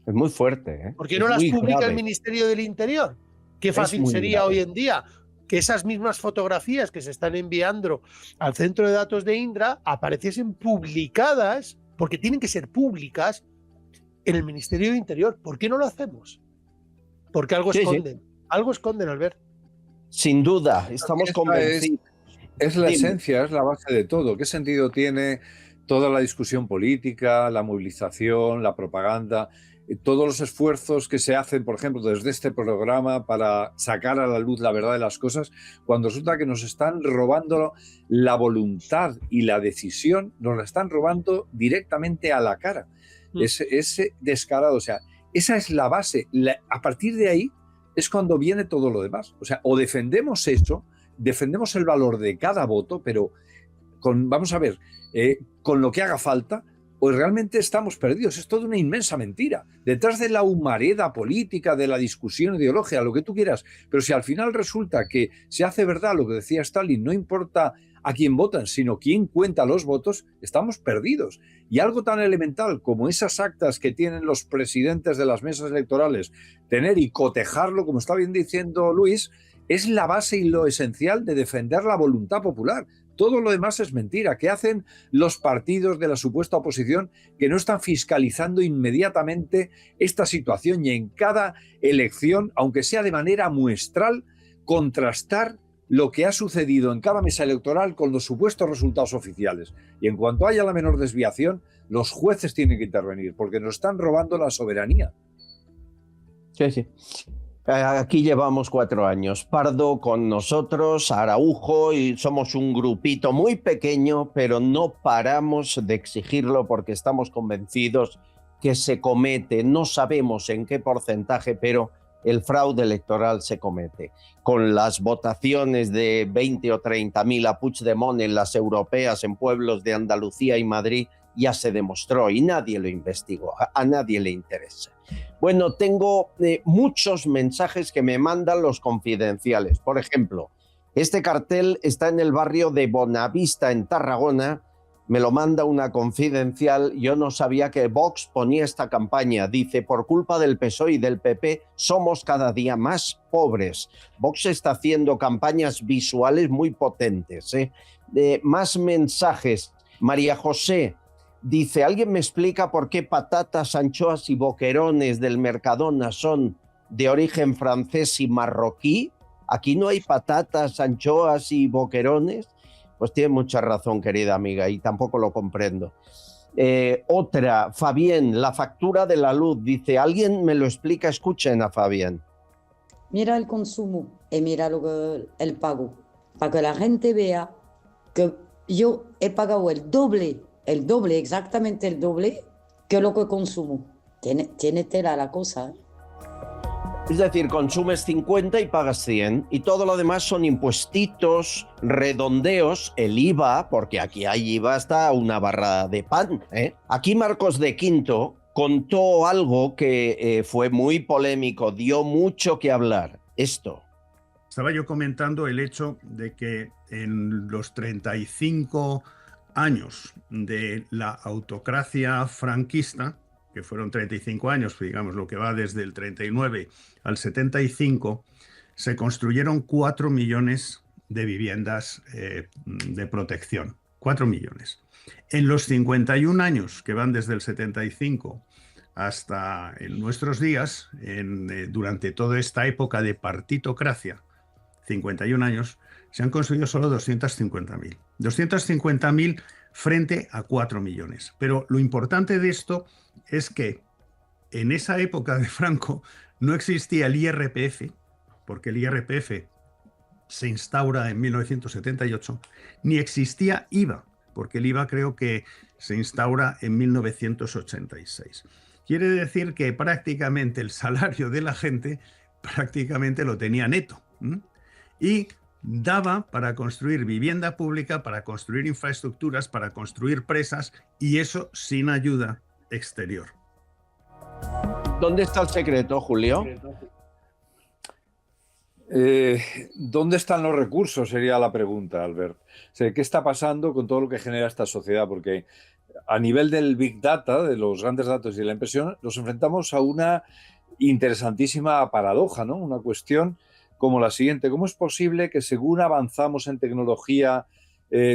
Es muy fuerte, ¿eh? ¿Por qué no las publica el Ministerio del Interior? Qué fácil sería hoy en día que esas mismas fotografías que se están enviando al centro de datos de Indra apareciesen publicadas, porque tienen que ser públicas, en el Ministerio del Interior. ¿Por qué no lo hacemos? Porque algo esconden. Algo esconden, Albert. Sin duda, estamos convencidos. Es la esencia, es la base de todo. ¿Qué sentido tiene toda la discusión política, la movilización, la propaganda, todos los esfuerzos que se hacen, por ejemplo, desde este programa para sacar a la luz la verdad de las cosas, cuando resulta que nos están robando la voluntad y la decisión, nos la están robando directamente a la cara? Ese descarado, o sea, esa es la base. A partir de ahí es cuando viene todo lo demás. O sea, o defendemos eso, defendemos el valor de cada voto, pero vamos a ver, con lo que haga falta, o realmente estamos perdidos. Es toda una inmensa mentira. Detrás de la humareda política, de la discusión ideológica, lo que tú quieras, pero si al final resulta que se hace verdad lo que decía Stalin, no importa a quién votan, sino quién cuenta los votos, estamos perdidos. Y algo tan elemental como esas actas que tienen los presidentes de las mesas electorales, tener y cotejarlo, como está bien diciendo Luis, es la base y lo esencial de defender la voluntad popular. Todo lo demás es mentira. ¿Qué hacen los partidos de la supuesta oposición que no están fiscalizando inmediatamente esta situación y en cada elección, aunque sea de manera muestral, contrastar lo que ha sucedido en cada mesa electoral con los supuestos resultados oficiales? Y en cuanto haya la menor desviación, los jueces tienen que intervenir porque nos están robando la soberanía. Sí. Aquí llevamos 4 años. Pardo con nosotros, Araujo, y somos un grupito muy pequeño, pero no paramos de exigirlo porque estamos convencidos que se comete. No sabemos en qué porcentaje, pero el fraude electoral se comete. Con las votaciones de 20 o 30.000 a Puigdemont en las europeas en pueblos de Andalucía y Madrid, ya se demostró y nadie lo investigó, a nadie le interesa. Bueno, tengo muchos mensajes que me mandan los confidenciales. Por ejemplo, este cartel está en el barrio de Bonavista, en Tarragona. Me lo manda una confidencial. Yo no sabía que Vox ponía esta campaña. Dice, por culpa del PSOE y del PP, somos cada día más pobres. Vox está haciendo campañas visuales muy potentes. Más mensajes. María José dice, ¿alguien me explica por qué patatas, anchoas y boquerones del Mercadona son de origen francés y marroquí? Aquí no hay patatas, anchoas y boquerones. Pues tiene mucha razón, querida amiga, y tampoco lo comprendo. Otra, Fabián, la factura de la luz. Dice, ¿alguien me lo explica? Escuchen a Fabián. Mira el consumo y mira el pago, para que la gente vea que yo he pagado el doble, exactamente el doble, que lo que consumo. Tiene tela la cosa, ¿eh? Es decir, consumes 50 y pagas 100 y todo lo demás son impuestitos, redondeos, el IVA, porque aquí hay IVA hasta una barra de pan, ¿eh? Aquí Marcos de Quinto contó algo que fue muy polémico, dio mucho que hablar. Esto. Estaba yo comentando el hecho de que en los 35 años de la autocracia franquista, que fueron 35 años, digamos, lo que va desde el 39 al 75, se construyeron 4 millones de viviendas de protección. 4 millones. En los 51 años que van desde el 75 hasta en nuestros días, durante toda esta época de partitocracia, 51 años, se han construido solo 250.000. 250.000 frente a 4 millones. Pero lo importante de esto es que en esa época de Franco no existía el IRPF, porque el IRPF se instaura en 1978, ni existía IVA, porque el IVA creo que se instaura en 1986. Quiere decir que prácticamente el salario de la gente prácticamente lo tenía neto, ¿m? Y daba para construir vivienda pública, para construir infraestructuras, para construir presas, y eso sin ayuda exterior. ¿Dónde está el secreto, Julio? ¿Dónde están los recursos? Sería la pregunta, Albert. O sea, ¿qué está pasando con todo lo que genera esta sociedad? Porque a nivel del Big Data, de los grandes datos y la impresión, nos enfrentamos a una interesantísima paradoja, ¿no? Una cuestión como la siguiente. ¿Cómo es posible que según avanzamos en tecnología,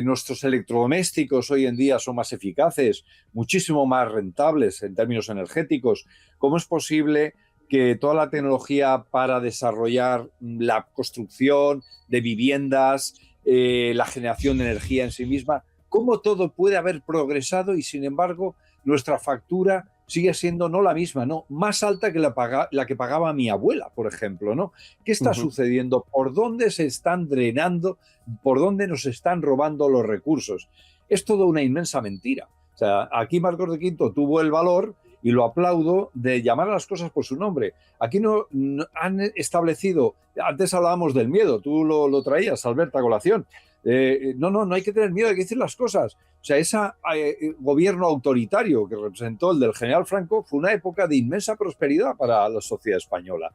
nuestros electrodomésticos hoy en día son más eficaces, muchísimo más rentables en términos energéticos? ¿Cómo es posible que toda la tecnología para desarrollar la construcción de viviendas, la generación de energía en sí misma, cómo todo puede haber progresado y sin embargo nuestra factura sigue siendo no la misma, no, más alta que la que pagaba mi abuela, por ejemplo, ¿no? ¿Qué está sucediendo? ¿Por dónde se están drenando? ¿Por dónde nos están robando los recursos? Es toda una inmensa mentira. O sea, aquí Marcos de Quinto tuvo el valor, y lo aplaudo, de llamar a las cosas por su nombre. Aquí no han establecido, antes hablábamos del miedo, tú lo traías, Alberto, a colación. No hay que tener miedo, hay que decir las cosas. O sea, ese gobierno autoritario que representó el del general Franco fue una época de inmensa prosperidad para la sociedad española.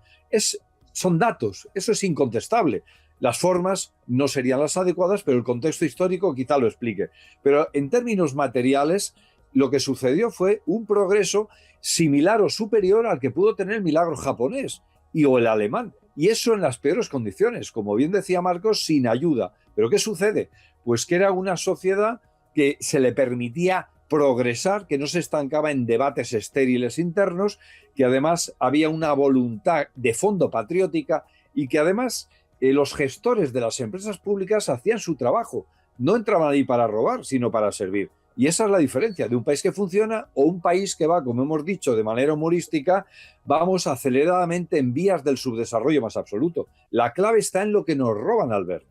Son datos, eso es incontestable. Las formas no serían las adecuadas, pero el contexto histórico quizá lo explique. Pero en términos materiales, lo que sucedió fue un progreso similar o superior al que pudo tener el milagro japonés o el alemán. Y eso en las peores condiciones, como bien decía Marcos, sin ayuda. ¿Pero qué sucede? Pues que era una sociedad que se le permitía progresar, que no se estancaba en debates estériles internos, que además había una voluntad de fondo patriótica y que además los gestores de las empresas públicas hacían su trabajo. No entraban ahí para robar, sino para servir. Y esa es la diferencia de un país que funciona o un país que va, como hemos dicho, de manera humorística, vamos aceleradamente en vías del subdesarrollo más absoluto. La clave está en lo que nos roban, Albert.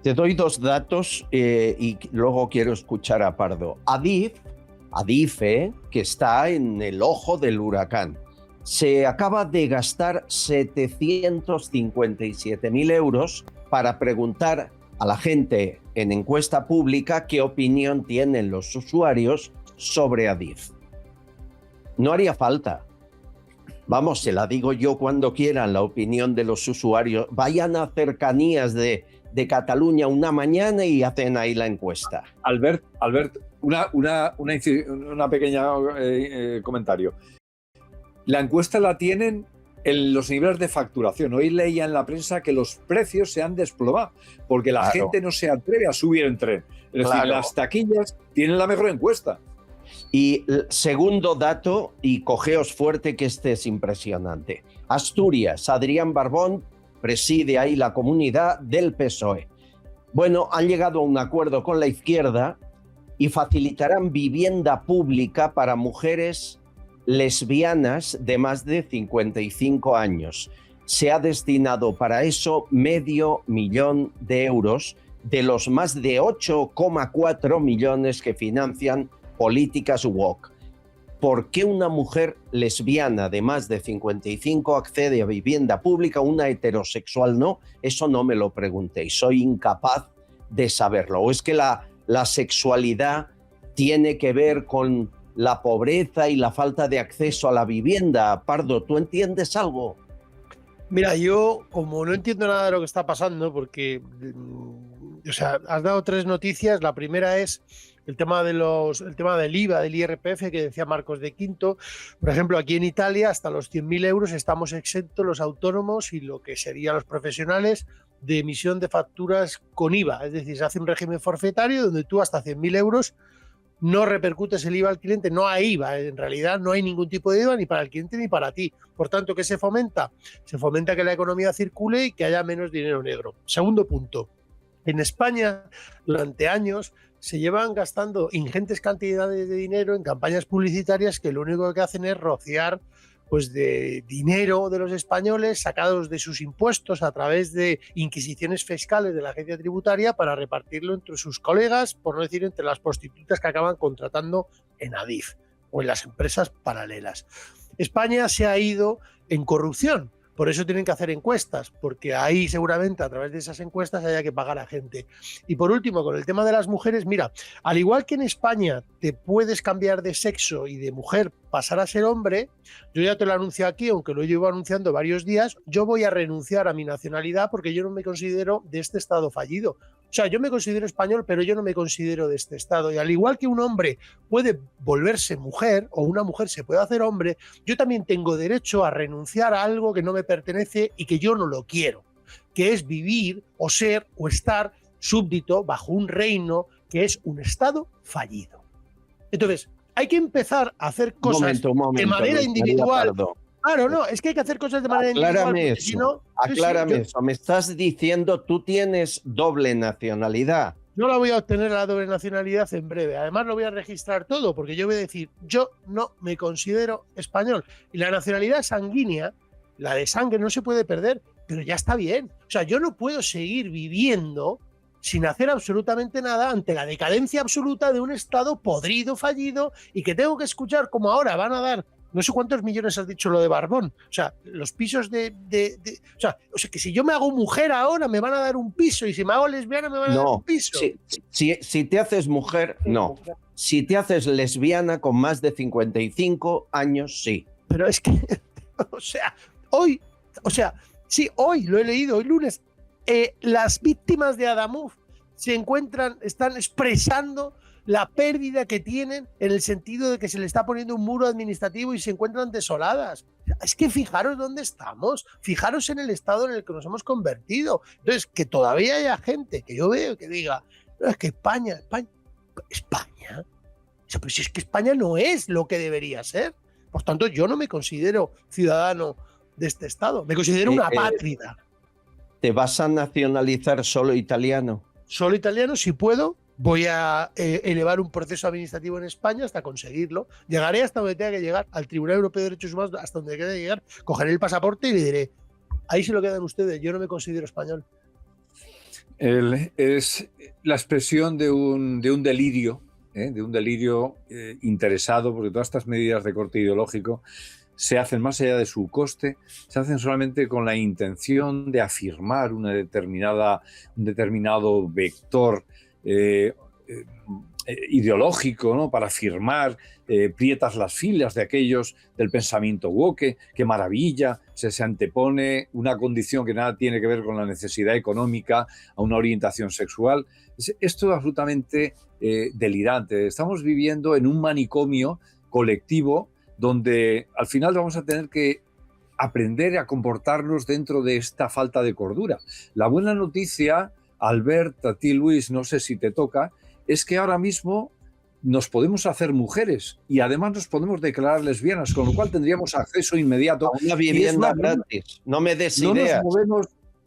Te doy dos datos y luego quiero escuchar a Pardo. Adif, que está en el ojo del huracán, se acaba de gastar 757.000 euros para preguntar a la gente en encuesta pública qué opinión tienen los usuarios sobre Adif. No haría falta. Vamos, se la digo yo cuando quieran, la opinión de los usuarios. Vayan a cercanías de Cataluña una mañana y hacen ahí la encuesta. Albert, una pequeña comentario. La encuesta la tienen en los niveles de facturación. Hoy leía en la prensa que los precios se han desplomado porque la gente no se atreve a subir en tren. Es decir, las taquillas tienen la mejor encuesta. Y segundo dato, y cogeos fuerte que este es impresionante. Asturias, Adrián Barbón preside ahí la comunidad del PSOE. Bueno, han llegado a un acuerdo con la izquierda y facilitarán vivienda pública para mujeres lesbianas de más de 55 años. Se ha destinado para eso $500,000 de los más de 8,4 millones que financian políticas woke. ¿Por qué una mujer lesbiana de más de 55 accede a vivienda pública, una heterosexual no? Eso no me lo preguntéis, soy incapaz de saberlo. ¿O es que la sexualidad tiene que ver con la pobreza y la falta de acceso a la vivienda? Pardo, ¿tú entiendes algo? Mira, yo como no entiendo nada de lo que está pasando, porque has dado 3 noticias. La primera es el tema del IVA, del IRPF, que decía Marcos de Quinto. Por ejemplo, aquí en Italia, hasta los 100.000 euros estamos exentos los autónomos y lo que serían los profesionales de emisión de facturas con IVA. Es decir, se hace un régimen forfetario donde tú hasta 100.000 euros no repercutes el IVA al cliente, no hay IVA, en realidad no hay ningún tipo de IVA ni para el cliente ni para ti. Por tanto, ¿qué se fomenta? Se fomenta que la economía circule y que haya menos dinero negro. Segundo punto, en España durante años se llevan gastando ingentes cantidades de dinero en campañas publicitarias que lo único que hacen es rociar pues de dinero de los españoles sacados de sus impuestos a través de inquisiciones fiscales de la agencia tributaria para repartirlo entre sus colegas, por no decir entre las prostitutas que acaban contratando en Adif o en las empresas paralelas. España se ha ido en corrupción. Por eso tienen que hacer encuestas, porque ahí seguramente a través de esas encuestas haya que pagar a gente. Y por último, con el tema de las mujeres, mira, al igual que en España te puedes cambiar de sexo y de mujer pasar a ser hombre, yo ya te lo anuncio aquí, aunque lo llevo anunciando varios días, yo voy a renunciar a mi nacionalidad porque yo no me considero de este estado fallido. O sea, yo me considero español, pero yo no me considero de este estado. Y al igual que un hombre puede volverse mujer o una mujer se puede hacer hombre, yo también tengo derecho a renunciar a algo que no me pertenece y que yo no lo quiero, que es vivir o ser o estar súbdito bajo un reino que es un estado fallido. Entonces, hay que empezar a hacer cosas de manera individual. Claro, no, es que hay que hacer cosas de manera individual. Aclárame eso. Me estás diciendo, tú tienes doble nacionalidad. Yo la voy a obtener la doble nacionalidad en breve. Además lo voy a registrar todo, porque yo voy a decir, yo no me considero español. Y la nacionalidad sanguínea, la de sangre, no se puede perder, pero ya está bien. O sea, yo no puedo seguir viviendo sin hacer absolutamente nada ante la decadencia absoluta de un Estado podrido, fallido, y que tengo que escuchar como ahora van a dar no sé cuántos millones has dicho lo de Barbón. O sea, los pisos o sea, que si yo me hago mujer ahora me van a dar un piso y si me hago lesbiana me van a dar un piso. Si te haces mujer, no. Si te haces lesbiana con más de 55 años, sí. Pero es que, hoy lo he leído, hoy lunes, las víctimas de Adamov están expresando la pérdida que tienen en el sentido de que se le está poniendo un muro administrativo y se encuentran desoladas. Es que fijaros dónde estamos, fijaros en el estado en el que nos hemos convertido. Entonces, que todavía haya gente que yo veo que diga, no, es que España, pero si es que España no es lo que debería ser. Por tanto, yo no me considero ciudadano de este estado, me considero una apátrida. ¿Te vas a nacionalizar solo italiano? Solo italiano, si puedo. Voy a elevar un proceso administrativo en España hasta conseguirlo. Llegaré hasta donde tenga que llegar, al Tribunal Europeo de Derechos Humanos, hasta donde tenga que llegar, cogeré el pasaporte y le diré, ahí se lo quedan ustedes, yo no me considero español. Es la expresión de un delirio, interesado, porque todas estas medidas de corte ideológico se hacen más allá de su coste, se hacen solamente con la intención de afirmar un determinado vector ideológico, ¿no? Para firmar, prietas las filas de aquellos del pensamiento woke, qué maravilla, se antepone una condición que nada tiene que ver con la necesidad económica a una orientación sexual. Esto es absolutamente delirante. Estamos viviendo en un manicomio colectivo donde al final vamos a tener que aprender a comportarnos dentro de esta falta de cordura. La buena noticia, Albert, a ti Luis, no sé si te toca, es que ahora mismo nos podemos hacer mujeres y además nos podemos declarar lesbianas, con lo cual tendríamos acceso inmediato a una vivienda gratis. No me des ideas.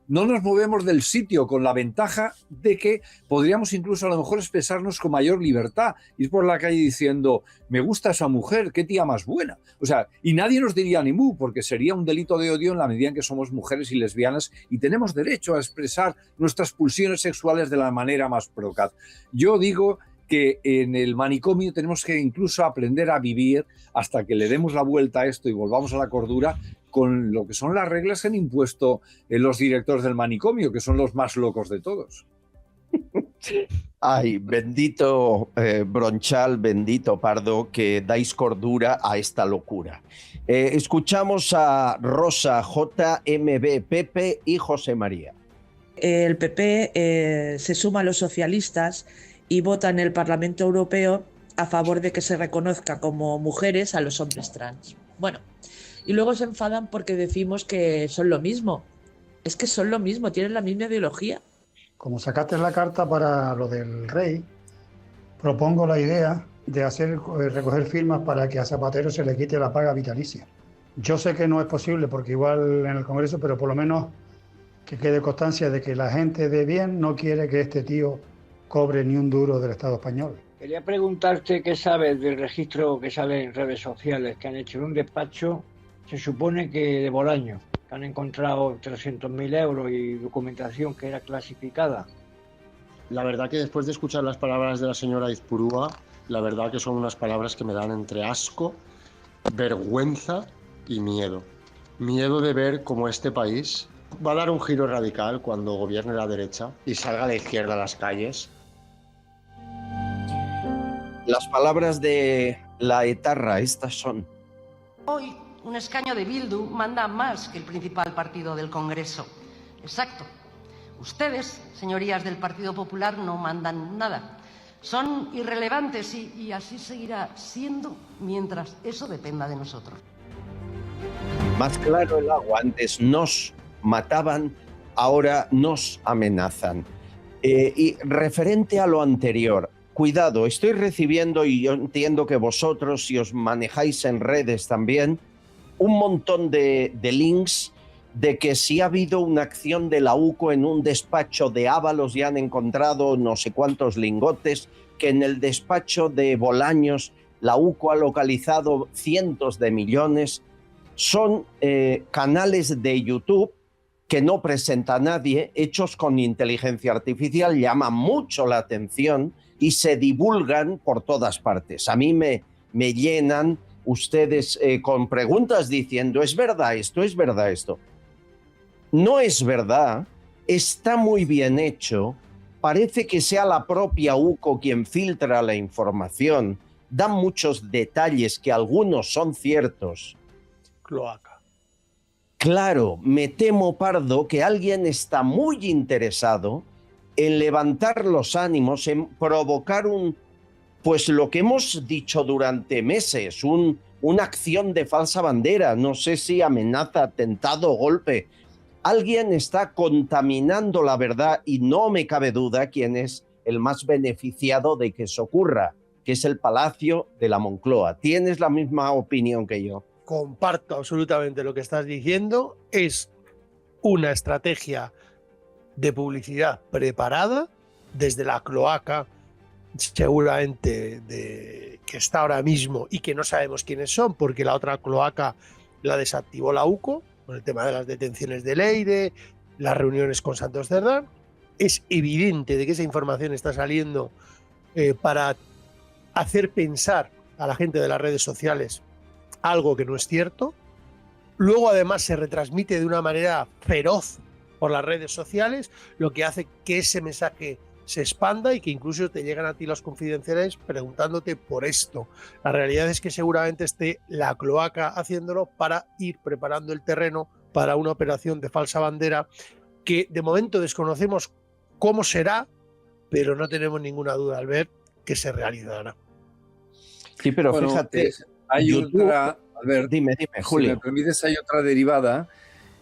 No nos movemos del sitio, con la ventaja de que podríamos incluso a lo mejor expresarnos con mayor libertad, ir por la calle diciendo, me gusta esa mujer, qué tía más buena. O sea, y nadie nos diría ni mu, porque sería un delito de odio en la medida en que somos mujeres y lesbianas y tenemos derecho a expresar nuestras pulsiones sexuales de la manera más procaz. Yo digo que en el manicomio tenemos que incluso aprender a vivir hasta que le demos la vuelta a esto y volvamos a la cordura con lo que son las reglas que han impuesto los directores del manicomio, que son los más locos de todos. Ay, bendito Bronchal, bendito Pardo, que dais cordura a esta locura. Escuchamos a Rosa, JMB, Pepe y José María. El PP se suma a los socialistas y vota en el Parlamento Europeo a favor de que se reconozca como mujeres a los hombres trans. Bueno, y luego se enfadan porque decimos que son lo mismo. Es que son lo mismo, tienen la misma ideología. Como sacaste la carta para lo del rey, propongo la idea de recoger firmas para que a Zapatero se le quite la paga vitalicia. Yo sé que no es posible porque igual en el Congreso, pero por lo menos que quede constancia de que la gente de bien no quiere que este tío cobre ni un duro del Estado español. Quería preguntarte qué sabes del registro que sale en redes sociales que han hecho en un despacho, se supone que de Bolaño, que han encontrado 300.000 euros y documentación que era clasificada. La verdad que después de escuchar las palabras de la señora Izpurúa, la verdad que son unas palabras que me dan entre asco, vergüenza y miedo. Miedo de ver cómo este país va a dar un giro radical cuando gobierne la derecha y salga la izquierda a las calles. Las palabras de la etarra, estas son. Hoy un escaño de Bildu manda más que el principal partido del Congreso. Exacto. Ustedes, señorías del Partido Popular, no mandan nada. Son irrelevantes y así seguirá siendo mientras eso dependa de nosotros. Más claro el agua, antes nos mataban, ahora nos amenazan. Y referente a lo anterior, cuidado, estoy recibiendo, y yo entiendo que vosotros, si os manejáis en redes también, un montón de links de que si ha habido una acción de la UCO en un despacho de Ábalos y han encontrado no sé cuántos lingotes, que en el despacho de Bolaños la UCO ha localizado cientos de millones. Son canales de YouTube que no presenta a nadie, hechos con inteligencia artificial, llaman mucho la atención y se divulgan por todas partes. A mí me llenan ustedes con preguntas diciendo, ¿es verdad esto? ¿Es verdad esto? No es verdad, está muy bien hecho, parece que sea la propia UCO quien filtra la información, dan muchos detalles que algunos son ciertos. Cloaca. Claro, me temo, Pardo, que alguien está muy interesado en levantar los ánimos, en provocar pues lo que hemos dicho durante meses, una acción de falsa bandera, no sé si amenaza, atentado o golpe. Alguien está contaminando la verdad y no me cabe duda quién es el más beneficiado de que eso ocurra, que es el Palacio de la Moncloa. ¿Tienes la misma opinión que yo? Comparto absolutamente lo que estás diciendo. Es una estrategia de publicidad preparada desde la cloaca, seguramente que está ahora mismo y que no sabemos quiénes son, porque la otra cloaca la desactivó la UCO con el tema de las detenciones de Leire, las reuniones con Santos Cerdán. Es evidente de que esa información está saliendo para hacer pensar a la gente de las redes sociales algo que no es cierto. Luego además se retransmite de una manera feroz por las redes sociales, lo que hace que ese mensaje se expanda y que incluso te llegan a ti los confidenciales preguntándote por esto. La realidad es que seguramente esté la cloaca haciéndolo para ir preparando el terreno para una operación de falsa bandera que de momento desconocemos cómo será, pero no tenemos ninguna duda al ver que se realizará. Sí, pero Bueno, fíjate, hay YouTube... otra, Albert, Dime, si Julio. me permites, hay otra derivada,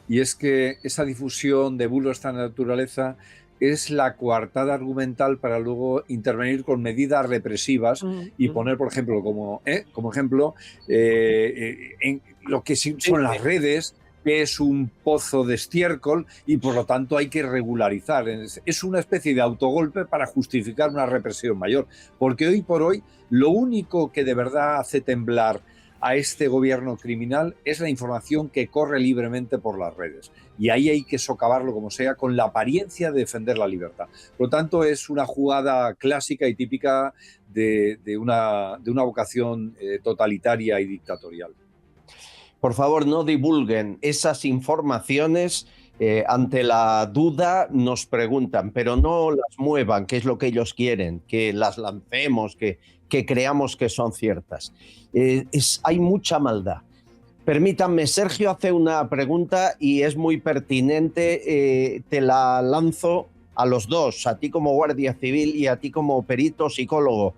y es que esa difusión de bulos de esta naturaleza es la coartada argumental para luego intervenir con medidas represivas y poner, por ejemplo, como ejemplo, en lo que son las redes, que es un pozo de estiércol y por lo tanto hay que regularizar. Es una especie de autogolpe para justificar una represión mayor, porque hoy por hoy lo único que de verdad hace temblar a este gobierno criminal es la información que corre libremente por las redes. Y ahí hay que socavarlo como sea, con la apariencia de defender la libertad. Por lo tanto, es una jugada clásica y típica de una vocación totalitaria y dictatorial. Por favor, no divulguen esas informaciones. Ante la duda nos preguntan, pero no las muevan, que es lo que ellos quieren, que las lancemos, que creamos que son ciertas. Hay mucha maldad. Permítanme, Sergio hace una pregunta y es muy pertinente, te la lanzo a los dos, a ti como Guardia Civil y a ti como perito psicólogo.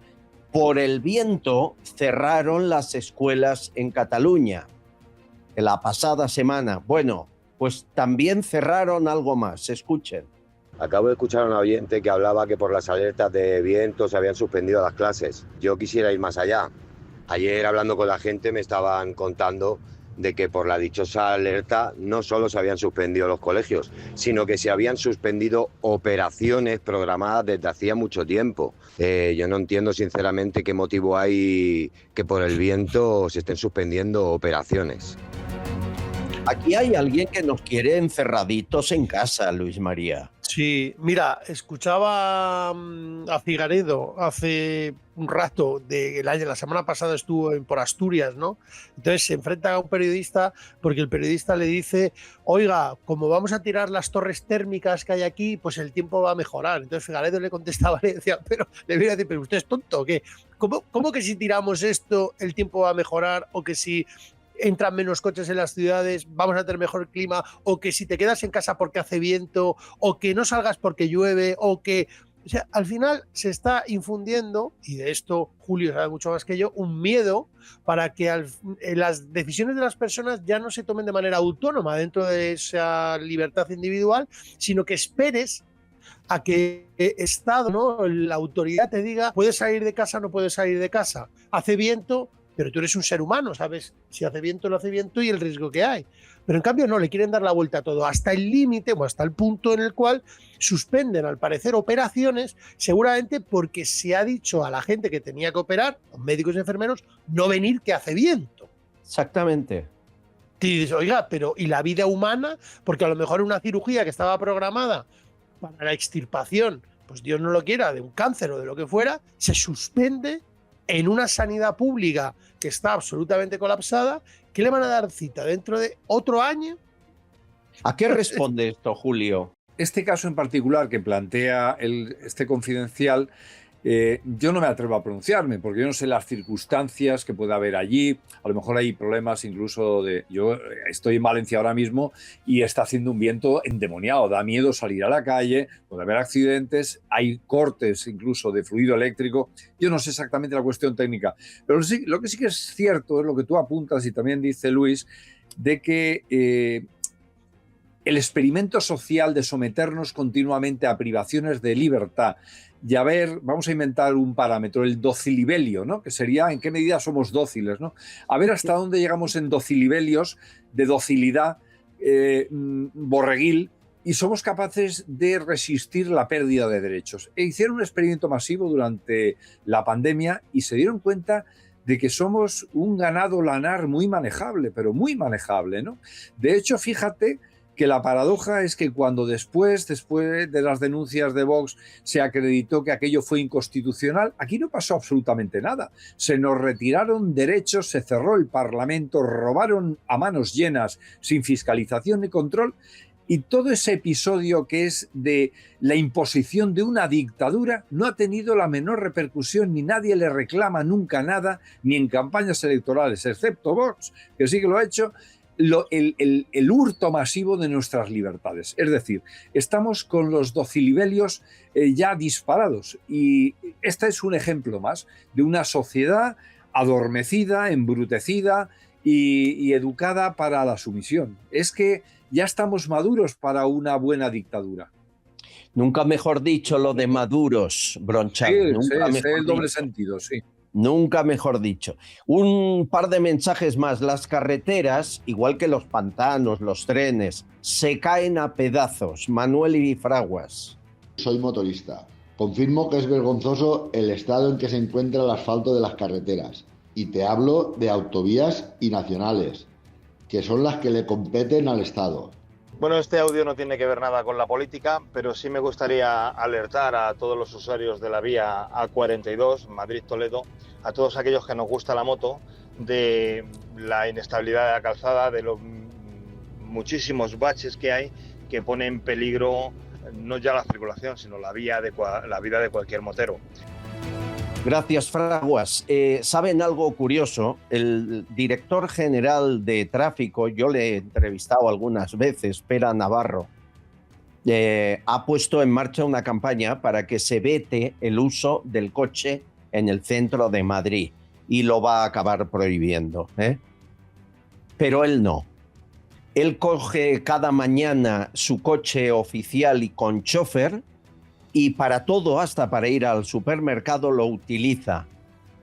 Por el viento cerraron las escuelas en Cataluña la pasada semana. Bueno, pues también cerraron algo más. Escuchen. Acabo de escuchar a un oyente que hablaba que por las alertas de viento se habían suspendido las clases. Yo quisiera ir más allá. Ayer, hablando con la gente, me estaban contando de que por la dichosa alerta no solo se habían suspendido los colegios, sino que se habían suspendido operaciones programadas desde hacía mucho tiempo. Yo no entiendo sinceramente qué motivo hay que por el viento se estén suspendiendo operaciones. Aquí hay alguien que nos quiere encerraditos en casa, Luis María. Sí, mira, escuchaba a Figaredo hace un rato, la semana pasada estuvo por Asturias, ¿no? Entonces se enfrenta a un periodista porque el periodista le dice, oiga, como vamos a tirar las torres térmicas que hay aquí, pues el tiempo va a mejorar. Entonces Figaredo le contestaba, le decía, le voy a decir, pero usted es tonto, ¿o qué? ¿Cómo que si tiramos esto el tiempo va a mejorar? O que si entran menos coches en las ciudades, vamos a tener mejor clima, o que si te quedas en casa porque hace viento, o que no salgas porque llueve, o que... O sea, al final se está infundiendo, y de esto Julio sabe mucho más que yo, un miedo para que las decisiones de las personas ya no se tomen de manera autónoma dentro de esa libertad individual, sino que esperes a que el Estado, ¿no?, la autoridad te diga, puedes salir de casa o no puedes salir de casa, hace viento, pero tú eres un ser humano, ¿sabes? Si hace viento, no hace viento y el riesgo que hay. Pero en cambio no, le quieren dar la vuelta a todo, hasta el límite o hasta el punto en el cual suspenden, al parecer, operaciones, seguramente porque se ha dicho a la gente que tenía que operar, los médicos y enfermeros, no venir que hace viento. Exactamente. Y dices, oiga, pero ¿y la vida humana? Porque a lo mejor una cirugía que estaba programada para la extirpación, pues Dios no lo quiera, de un cáncer o de lo que fuera, se suspende en una sanidad pública que está absolutamente colapsada. ¿Qué le van a dar cita dentro de otro año? ¿A qué responde esto, Julio? Este caso en particular que plantea este confidencial, yo no me atrevo a pronunciarme porque yo no sé las circunstancias que pueda haber allí. A lo mejor hay problemas incluso yo estoy en Valencia ahora mismo y está haciendo un viento endemoniado, da miedo salir a la calle, puede haber accidentes, hay cortes incluso de fluido eléctrico. Yo no sé exactamente la cuestión técnica, pero lo que sí que es cierto es lo que tú apuntas y también dice Luis, de que el experimento social de someternos continuamente a privaciones de libertad y a ver, vamos a inventar un parámetro, el docilibelio, ¿no?, que sería en qué medida somos dóciles, ¿no? A ver hasta dónde llegamos en docilibelios de docilidad borreguil y somos capaces de resistir la pérdida de derechos. Hicieron un experimento masivo durante la pandemia y se dieron cuenta de que somos un ganado lanar muy manejable, pero muy manejable, ¿no? De hecho, fíjate que la paradoja es que cuando después de las denuncias de Vox se acreditó que aquello fue inconstitucional, aquí no pasó absolutamente nada. Se nos retiraron derechos, se cerró el Parlamento, robaron a manos llenas, sin fiscalización ni control, Y todo ese episodio que es de la imposición de una dictadura no ha tenido la menor repercusión, ni nadie le reclama nunca nada, ni en campañas electorales, excepto Vox, que sí que lo ha hecho, el hurto masivo de nuestras libertades. Es decir, estamos con los docilibelios ya disparados. Y este es un ejemplo más de una sociedad adormecida, embrutecida y educada para la sumisión. Es que ya estamos maduros para una buena dictadura. Nunca mejor dicho lo de maduros, Bronchard. Sí, Nunca es el doble dicho. sentido, sí. Nunca mejor dicho. Un par de mensajes más. Las carreteras, igual que los pantanos, los trenes, se caen a pedazos. Manuel y Fraguas. Soy motorista. Confirmo que es vergonzoso el estado en que se encuentra el asfalto de las carreteras. Y te hablo de autovías y nacionales, que son las que le competen al Estado. Bueno, este audio no tiene que ver nada con la política, pero sí me gustaría alertar a todos los usuarios de la vía A42, Madrid-Toledo, a todos aquellos que nos gusta la moto, de la inestabilidad de la calzada, de los muchísimos baches que hay que ponen en peligro no ya la circulación, sino la vida de cualquier motero. Gracias, Fraguas. ¿Saben algo curioso? El director general de tráfico, yo le he entrevistado algunas veces, Pera Navarro, ha puesto en marcha una campaña para que se vete el uso del coche en el centro de Madrid y lo va a acabar prohibiendo, ¿eh? Pero él no. Él coge cada mañana su coche oficial y con chofer, y para todo, hasta para ir al supermercado, lo utiliza.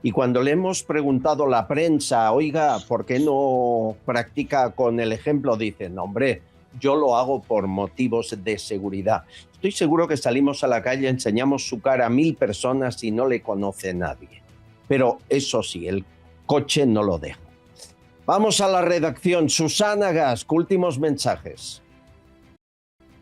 Y cuando le hemos preguntado a la prensa, oiga, ¿por qué no practica con el ejemplo? Dice, no, hombre, yo lo hago por motivos de seguridad. Estoy seguro que salimos a la calle, enseñamos su cara a 1000 personas y no le conoce nadie. Pero eso sí, el coche no lo deja. Vamos a la redacción. Susana Gas, últimos mensajes.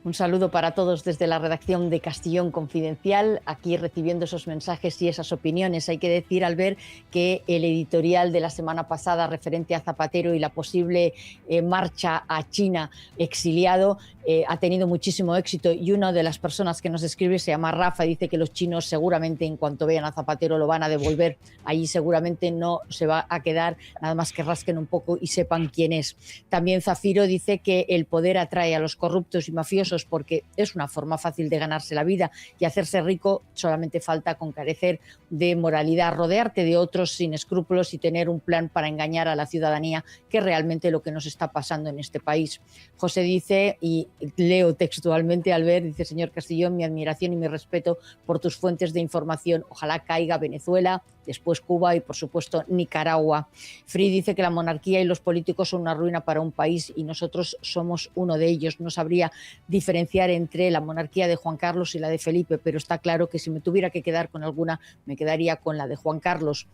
Un saludo para todos desde la redacción de Castellón Confidencial, aquí recibiendo esos mensajes y esas opiniones. Hay que decir, Albert, que el editorial de la semana pasada referente a Zapatero y la posible marcha a China exiliado ha tenido muchísimo éxito, y una de las personas que nos escribe se llama Rafa y dice que los chinos seguramente en cuanto vean a Zapatero lo van a devolver. Allí seguramente no se va a quedar, nada más que rasquen un poco y sepan quién es. También Zafiro dice que el poder atrae a los corruptos y mafiosos porque es una forma fácil de ganarse la vida, y hacerse rico solamente falta con carecer de moralidad, rodearte de otros sin escrúpulos y tener un plan para engañar a la ciudadanía, que es realmente lo que nos está pasando en este país. José dice, y leo textualmente, Albert, dice, señor Castellón, mi admiración y mi respeto por tus fuentes de información. Ojalá caiga Venezuela, después Cuba y, por supuesto, Nicaragua. Free dice que la monarquía y los políticos son una ruina para un país y nosotros somos uno de ellos. No sabría diferenciar entre la monarquía de Juan Carlos y la de Felipe, pero está claro que si me tuviera que quedar con alguna, me quedaría con la de Juan Carlos.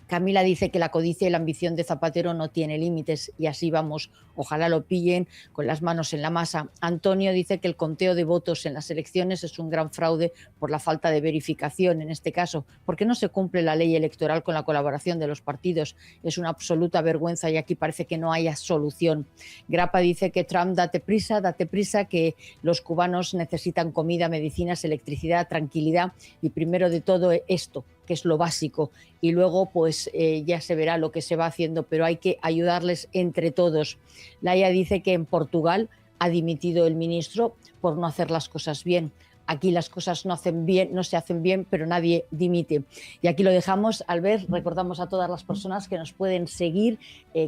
Camila dice que la codicia y la ambición de Zapatero no tiene límites, y así vamos. Ojalá lo pillen con las manos en la masa. Antonio dice que el conteo de votos en las elecciones es un gran fraude por la falta de verificación en este caso, porque no se cumple la ley electoral con la colaboración de los partidos. Es una absoluta vergüenza y aquí parece que no haya solución. Grapa dice que Trump, date prisa, que los cubanos necesitan comida, medicinas, electricidad, tranquilidad y primero de todo esto, que es lo básico, y luego pues ya se verá lo que se va haciendo, pero hay que ayudarles entre todos. Laia dice que en Portugal ha dimitido el ministro por no hacer las cosas bien. Aquí las cosas no se hacen bien, pero nadie dimite. Y aquí lo dejamos. Albert, recordamos a todas las personas que nos pueden seguir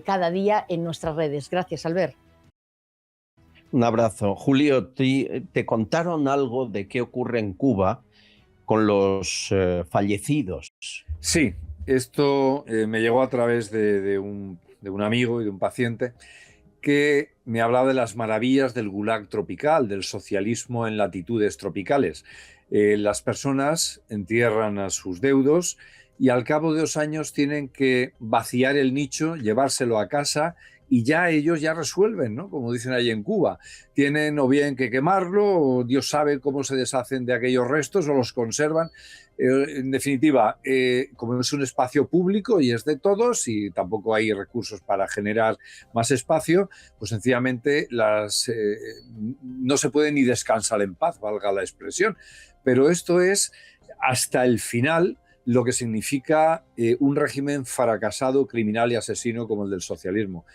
cada día en nuestras redes. Gracias, Albert. Un abrazo. Julio, ¿te contaron algo de qué ocurre en Cuba con los fallecidos? Sí, esto me llegó a través de un amigo y de un paciente que me hablaba de las maravillas del gulag tropical, del socialismo en latitudes tropicales. Las personas entierran a sus deudos y al cabo de 2 años tienen que vaciar el nicho, llevárselo a casa, y ya ellos ya resuelven, ¿no? Como dicen ahí en Cuba. Tienen o bien que quemarlo, o Dios sabe cómo se deshacen de aquellos restos, o los conservan. En definitiva, como es un espacio público y es de todos y tampoco hay recursos para generar más espacio, pues sencillamente no se puede ni descansar en paz, valga la expresión. Pero esto es hasta el final lo que significa un régimen fracasado, criminal y asesino como el del socialismo.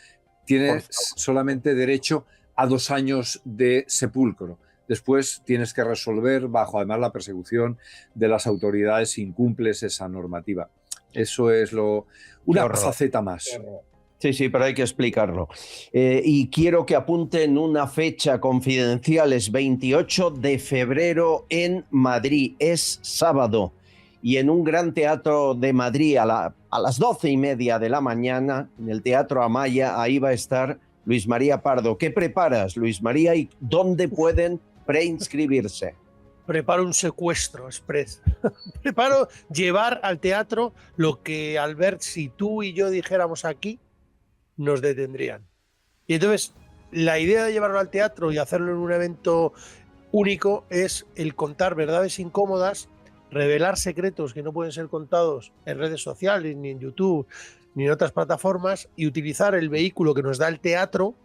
Tienes solamente derecho a 2 años de sepulcro. Después tienes que resolver bajo además la persecución de las autoridades si incumples esa normativa. Eso es una faceta más. Sí, pero hay que explicarlo. Y quiero que apunten una fecha confidencial, es 28 de febrero en Madrid, es sábado. Y en un gran teatro de Madrid a las 12:30 de la mañana, en el Teatro Amaya, ahí va a estar Luis María Pardo. ¿Qué preparas, Luis María, y dónde pueden preinscribirse? Preparo un secuestro express. Preparo llevar al teatro lo que, Albert, si tú y yo dijéramos aquí, nos detendrían. Y entonces, la idea de llevarlo al teatro y hacerlo en un evento único es el contar verdades incómodas, revelar secretos que no pueden ser contados en redes sociales, ni en YouTube, ni en otras plataformas, y utilizar el vehículo que nos da el teatro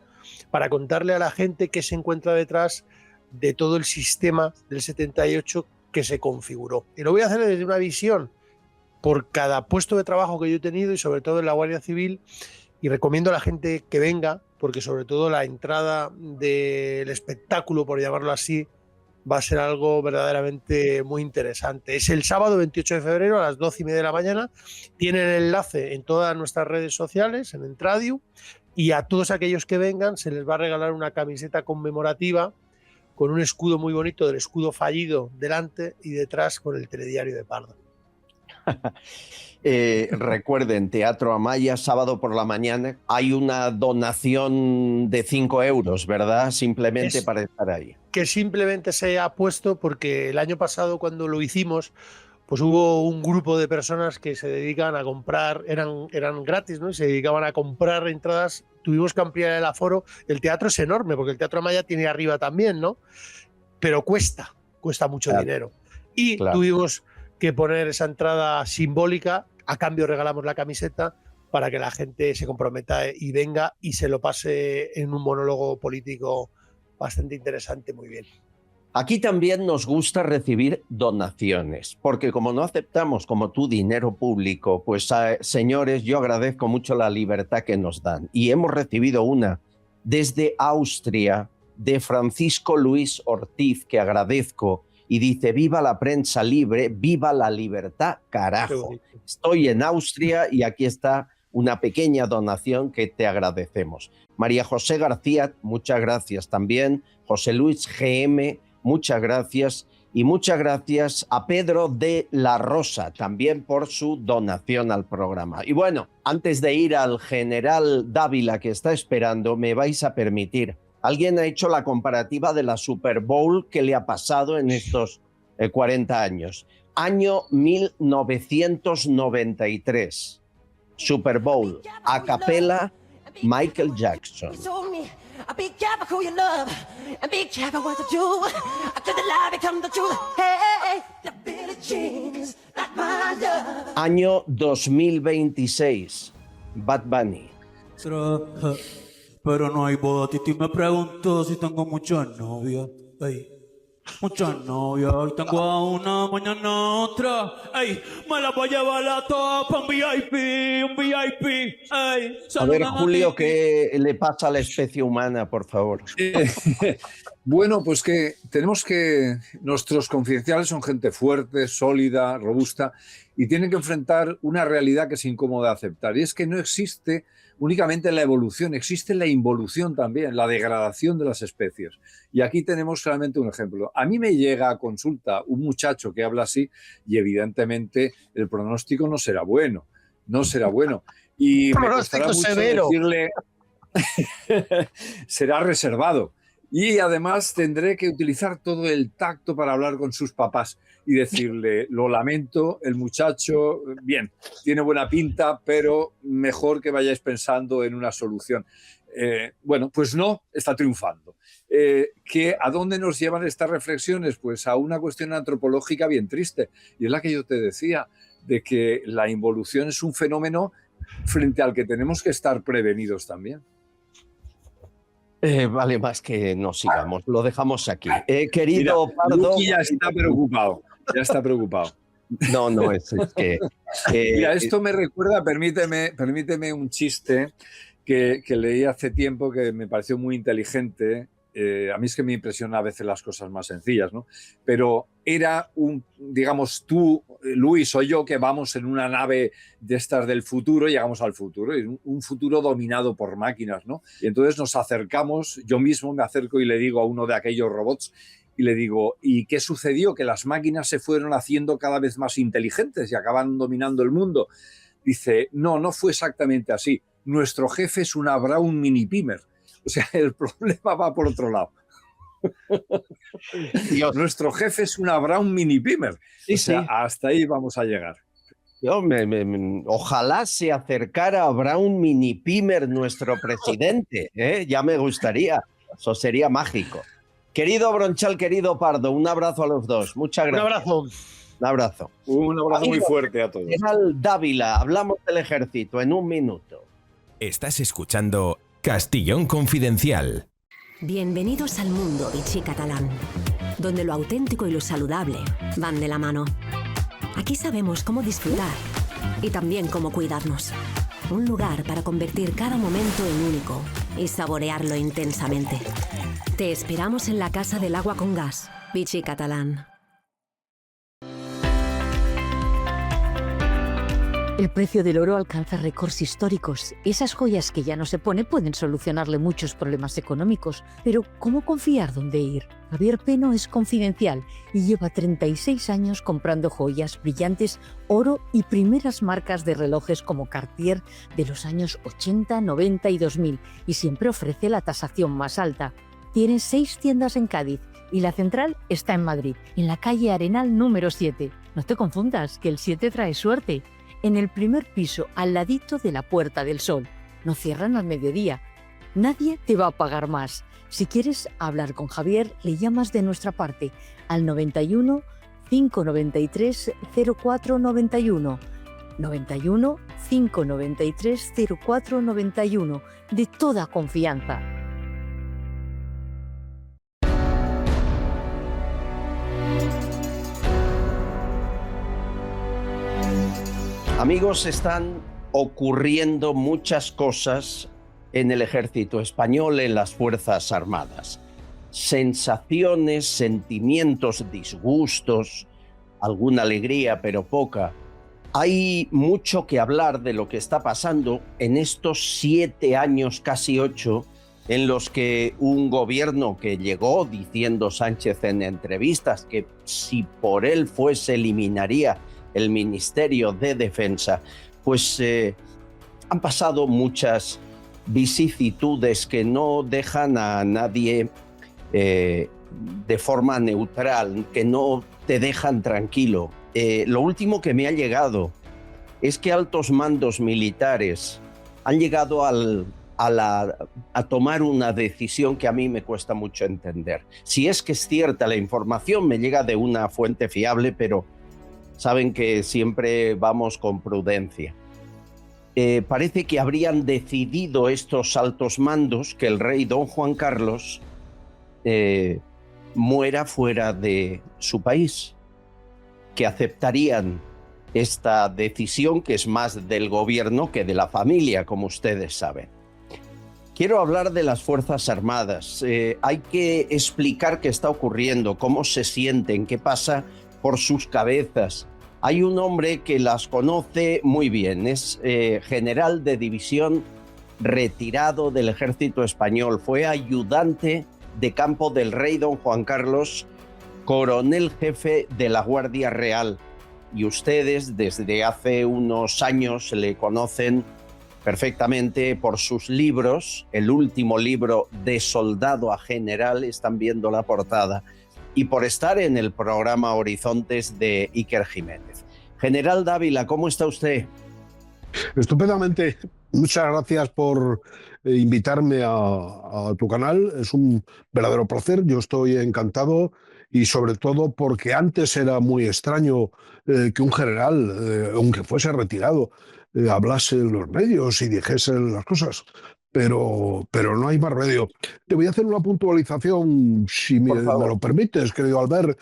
para contarle a la gente qué se encuentra detrás de todo el sistema del 78 que se configuró. Y lo voy a hacer desde una visión por cada puesto de trabajo que yo he tenido y sobre todo en la Guardia Civil, y recomiendo a la gente que venga porque sobre todo la entrada del espectáculo, por llamarlo así, va a ser algo verdaderamente muy interesante. Es el sábado 28 de febrero a las 12:30 de la mañana. Tienen el enlace en todas nuestras redes sociales, en Entradiu, y a todos aquellos que vengan se les va a regalar una camiseta conmemorativa con un escudo muy bonito del escudo fallido delante y detrás con el telediario de Pardo. Recuerden, Teatro Amaya, sábado por la mañana. Hay una donación de 5 euros, ¿verdad? Simplemente para estar ahí. Que simplemente se ha puesto porque el año pasado, cuando lo hicimos, pues hubo un grupo de personas que se dedican a comprar, eran gratis, ¿no? Y se dedicaban a comprar entradas. Tuvimos que ampliar el aforo. El teatro es enorme, porque el Teatro Amaya tiene arriba también, ¿no? Pero cuesta mucho dinero. Y tuvimos que poner esa entrada simbólica, a cambio regalamos la camiseta para que la gente se comprometa y venga y se lo pase en un monólogo político bastante interesante, muy bien. Aquí también nos gusta recibir donaciones, porque como no aceptamos como tú dinero público, pues señores, yo agradezco mucho la libertad que nos dan. Y hemos recibido una desde Austria de Francisco Luis Ortiz, que agradezco, y dice: viva la prensa libre, viva la libertad, carajo. Estoy en Austria y aquí está una pequeña donación que te agradecemos. María José García, muchas gracias también. José Luis GM, muchas gracias. Y muchas gracias a Pedro de la Rosa también por su donación al programa. Y bueno, antes de ir al general Dávila que está esperando, me vais a permitir. Alguien ha hecho la comparativa de la Super Bowl que le ha pasado en estos 40 años. Año 1993. Super Bowl, a capela, Michael Jackson. Año 2026, Bad Bunny. Pero no hay boda, Titi me preguntó si tengo muchas novias. Ey, muchas novias. Hoy tengo a una, mañana otra. Ey, me la voy a llevar a todas para un VIP. Ey, a ver, Julio, ¿qué le pasa a la especie humana, por favor? Bueno, pues que tenemos que... Nuestros confidenciales son gente fuerte, sólida, robusta, y tienen que enfrentar una realidad que es incómoda de aceptar. Y es que no existe únicamente la evolución, existe la involución también, la degradación de las especies. Y aquí tenemos solamente un ejemplo. A mí me llega a consulta un muchacho que habla así y evidentemente el pronóstico no será bueno, no será bueno. Y me costará mucho decirle, será reservado. Y además tendré que utilizar todo el tacto para hablar con sus papás y decirle, lo lamento, el muchacho, bien, tiene buena pinta, pero mejor que vayáis pensando en una solución. Bueno, pues no, está triunfando. ¿A dónde nos llevan estas reflexiones? Pues a una cuestión antropológica bien triste. Y es la que yo te decía, de que la involución es un fenómeno frente al que tenemos que estar prevenidos también. Vale más que no sigamos, lo dejamos aquí. Querido Mira, Pardo... Luqui ya está preocupado, ya está preocupado. No, es que... Mira, esto me recuerda, permíteme un chiste que leí hace tiempo que me pareció muy inteligente. A mí es que me impresiona a veces las cosas más sencillas, ¿no? Pero era digamos, tú, Luis o yo, que vamos en una nave de estas del futuro, llegamos al futuro, y un futuro dominado por máquinas, ¿no? Y entonces nos acercamos, yo mismo me acerco y le digo a uno de aquellos robots, y le digo, ¿y qué sucedió? Que las máquinas se fueron haciendo cada vez más inteligentes y acaban dominando el mundo. Dice, no fue exactamente así. Nuestro jefe es una Brown Mini Pimer. O sea, el problema va por otro lado. Dios. Nuestro jefe es una Brown Mini Pimer. Sí, o sea, hasta ahí vamos a llegar. Ojalá se acercara a Brown Mini Pimer nuestro presidente. Ya me gustaría. Eso sería mágico. Querido Bronchal, querido Pardo, un abrazo a los dos. Muchas gracias. Un abrazo. Un abrazo. Un abrazo muy fuerte a todos. General Dávila, hablamos del ejército en un minuto. Estás escuchando Castillón Confidencial. Bienvenidos al mundo Vichy catalán, donde lo auténtico y lo saludable van de la mano. Aquí sabemos cómo disfrutar y también cómo cuidarnos. Un lugar para convertir cada momento en único y saborearlo intensamente. Te esperamos en la Casa del Agua con Gas, Vichy catalán. El precio del oro alcanza récords históricos. Esas joyas que ya no se pone pueden solucionarle muchos problemas económicos. Pero, ¿cómo confiar dónde ir? Javier Peno es confidencial y lleva 36 años comprando joyas, brillantes, oro y primeras marcas de relojes como Cartier de los años 80, 90 y 2000. Y siempre ofrece la tasación más alta. Tiene 6 tiendas en Cádiz y la central está en Madrid, en la calle Arenal número 7. No te confundas, que el 7 trae suerte. En el primer piso, al ladito de la Puerta del Sol. No cierran al mediodía. Nadie te va a pagar más. Si quieres hablar con Javier, le llamas de nuestra parte al 91 593 0491. 91 593 0491. De toda confianza. Amigos, están ocurriendo muchas cosas en el ejército español, en las Fuerzas Armadas. Sensaciones, sentimientos, disgustos, alguna alegría, pero poca. Hay mucho que hablar de lo que está pasando en estos 7 años, casi 8, en los que un gobierno que llegó diciendo Sánchez en entrevistas que si por él fuese eliminaría el Ministerio de Defensa, pues han pasado muchas vicisitudes que no dejan a nadie de forma neutral, que no te dejan tranquilo. Lo último que me ha llegado es que altos mandos militares han llegado a tomar una decisión que a mí me cuesta mucho entender. Si es que es cierta la información, me llega de una fuente fiable, pero saben que siempre vamos con prudencia. Parece que habrían decidido estos altos mandos que el rey don Juan Carlos muera fuera de su país, que aceptarían esta decisión que es más del gobierno que de la familia, como ustedes saben. Quiero hablar de las Fuerzas Armadas. Hay que explicar qué está ocurriendo, cómo se sienten, qué pasa por sus cabezas. Hay un hombre que las conoce muy bien, es general de división retirado del ejército español, fue ayudante de campo del rey don Juan Carlos, coronel jefe de la Guardia Real, y ustedes desde hace unos años le conocen perfectamente por sus libros, el último libro de Soldado a General, están viendo la portada, y por estar en el programa Horizontes de Iker Jiménez. General Dávila, ¿cómo está usted? Estupendamente. Muchas gracias por invitarme a tu canal. Es un verdadero placer. Yo estoy encantado y sobre todo porque antes era muy extraño que un general, aunque fuese retirado, hablase en los medios y dijese las cosas. Pero no hay más remedio. Te voy a hacer una puntualización, si me lo permites, querido Albert.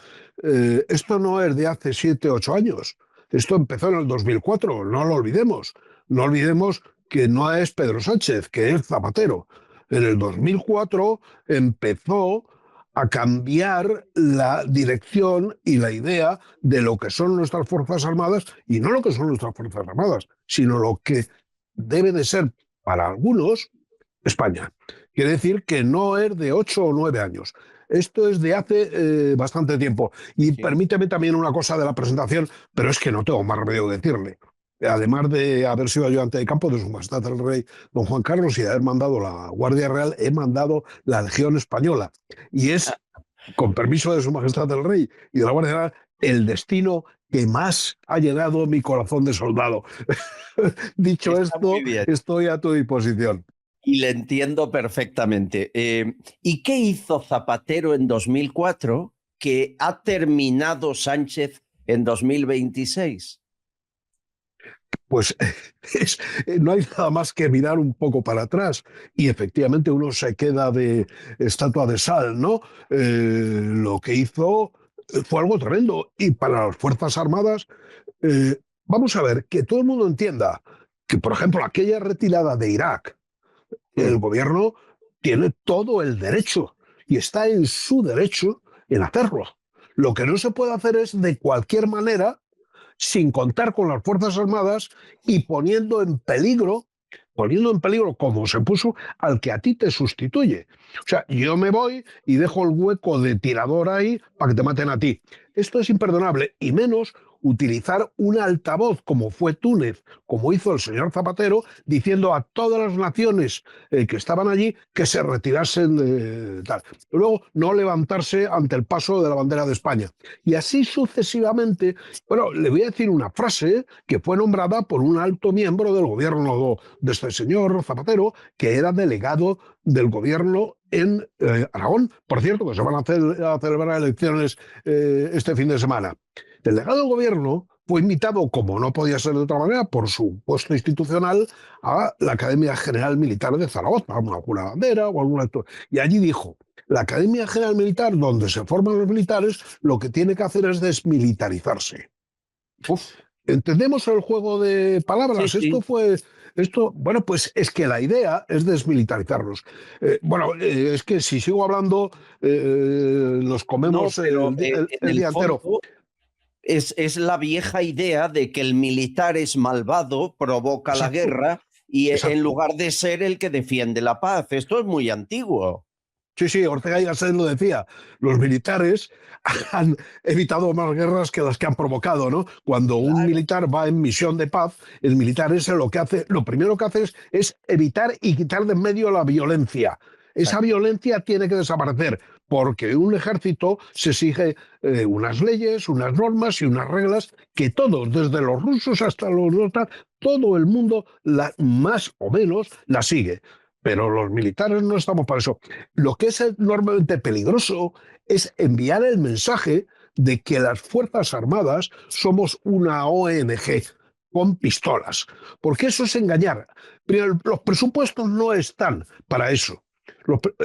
Esto no es de hace 7, 8 años. Esto empezó en el 2004, no lo olvidemos. No olvidemos que no es Pedro Sánchez, que es Zapatero. En el 2004 empezó a cambiar la dirección y la idea de lo que son nuestras Fuerzas Armadas, y no lo que son nuestras Fuerzas Armadas, sino lo que debe de ser para algunos España. Quiere decir que no es de 8 o 9 años. Esto es de hace bastante tiempo. Y permíteme también una cosa de la presentación, pero es que no tengo más remedio que decirle. Además de haber sido ayudante de campo de Su Majestad el Rey Don Juan Carlos y de haber mandado la Guardia Real, he mandado la Legión Española. Y es, con permiso de Su Majestad el Rey y de la Guardia Real, el destino que más ha llenado mi corazón de soldado. Dicho esto, estoy a tu disposición. Y le entiendo perfectamente. ¿Y qué hizo Zapatero en 2004 que ha terminado Sánchez en 2026? Pues no hay nada más que mirar un poco para atrás y efectivamente uno se queda de estatua de sal, ¿no? Lo que hizo fue algo tremendo y para las Fuerzas Armadas, vamos a ver, que todo el mundo entienda que, por ejemplo, aquella retirada de Irak, el gobierno tiene todo el derecho y está en su derecho en hacerlo. Lo que no se puede hacer es de cualquier manera, sin contar con las Fuerzas Armadas y poniendo en peligro, como se puso, al que a ti te sustituye. O sea, yo me voy y dejo el hueco de tirador ahí para que te maten a ti. Esto es imperdonable, y menos utilizar un altavoz como fue Túnez, como hizo el señor Zapatero, diciendo a todas las naciones que estaban allí que se retirasen de tal. Luego, no levantarse ante el paso de la bandera de España. Y así sucesivamente. Bueno, le voy a decir una frase que fue nombrada por un alto miembro del gobierno de este señor Zapatero, que era delegado del gobierno en Aragón. Por cierto, que se van a celebrar elecciones este fin de semana. El delegado del gobierno fue invitado, como no podía ser de otra manera, por su puesto institucional, a la Academia General Militar de Zaragoza, alguna bandera o alguna... Y allí dijo, la Academia General Militar, donde se forman los militares, lo que tiene que hacer es desmilitarizarse. ¿Entendemos el juego de palabras? Sí, sí. Bueno, pues es que la idea es desmilitarizarlos. Es que si sigo hablando, nos comemos el día entero. Es la vieja idea de que el militar es malvado, provoca la guerra y en lugar de ser el que defiende la paz. Esto es muy antiguo. Sí, Ortega y Gasset lo decía. Los militares han evitado más guerras que las que han provocado, ¿no? Cuando un militar va en misión de paz, el militar ese lo primero que hace es evitar y quitar de en medio la violencia. Esa violencia tiene que desaparecer, porque en un ejército se exige unas leyes, unas normas y unas reglas que todos, desde los rusos hasta los otros, todo el mundo más o menos la sigue. Pero los militares no estamos para eso. Lo que es enormemente peligroso es enviar el mensaje de que las Fuerzas Armadas somos una ONG con pistolas, porque eso es engañar. Pero los presupuestos no están para eso.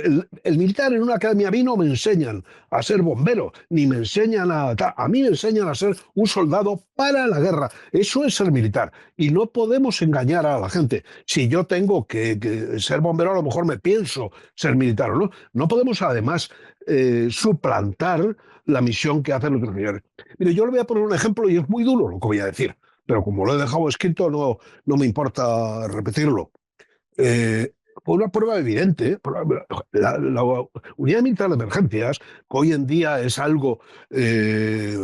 El militar en una academia, a mí no me enseñan a ser bombero, ni me enseñan a mí me enseñan a ser un soldado para la guerra. Eso es ser militar. Y no podemos engañar a la gente. Si yo tengo que ser bombero, a lo mejor me pienso ser militar, ¿no? No podemos, además, suplantar la misión que hacen los señores. Mire, yo le voy a poner un ejemplo y es muy duro lo que voy a decir, pero como lo he dejado escrito, no me importa repetirlo. Fue una prueba evidente. La unidad militar de emergencias, que hoy en día es algo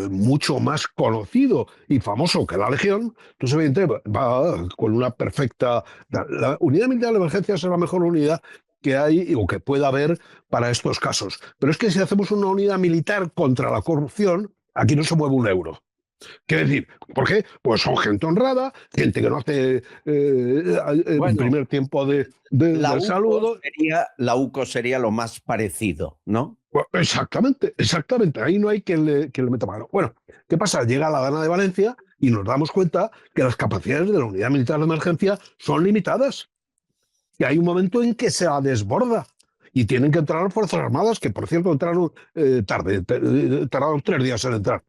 mucho más conocido y famoso que la Legión, entonces evidentemente va con una perfecta... La unidad militar de emergencias es la mejor unidad que hay o que pueda haber para estos casos. Pero es que si hacemos una unidad militar contra la corrupción, aquí no se mueve un euro. Quiero decir, ¿por qué? Pues son gente honrada, gente que no hace en primer tiempo del saludo. La UCO sería lo más parecido, ¿no? Bueno, exactamente. Ahí no hay quien le meta mano. Bueno, ¿qué pasa? Llega la Dana de Valencia y nos damos cuenta que las capacidades de la unidad militar de emergencia son limitadas. Y hay un momento en que se la desborda. Y tienen que entrar las Fuerzas Armadas, que por cierto entraron tarde, tardaron 3 días en entrar.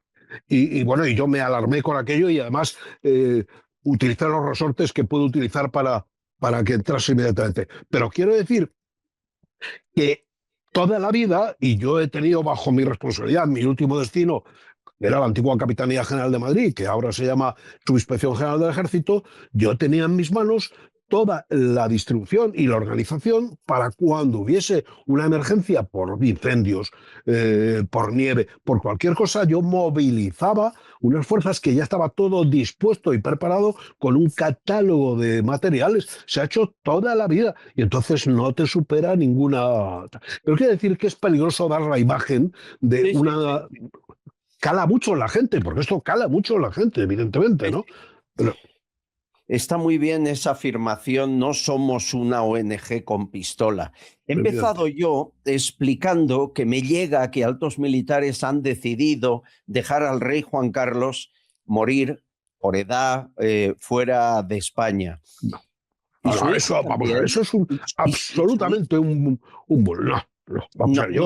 Y bueno, y yo me alarmé con aquello y además utilicé los resortes que puedo utilizar para que entrase inmediatamente. Pero quiero decir que toda la vida, y yo he tenido bajo mi responsabilidad, mi último destino era la antigua Capitanía General de Madrid, que ahora se llama Subinspección General del Ejército, yo tenía en mis manos toda la distribución y la organización para cuando hubiese una emergencia por incendios, por nieve, por cualquier cosa, yo movilizaba unas fuerzas que ya estaba todo dispuesto y preparado con un catálogo de materiales. Se ha hecho toda la vida y entonces no te supera ninguna... Pero quiere decir que es peligroso dar la imagen de una... Cala mucho la gente, porque esto cala mucho la gente, evidentemente, ¿no? Pero... Está muy bien esa afirmación, no somos una ONG con pistola. He empezado yo explicando que me llega que altos militares han decidido dejar al rey Juan Carlos morir por edad fuera de España. No. Eso es absolutamente un bulo. Vamos a ver,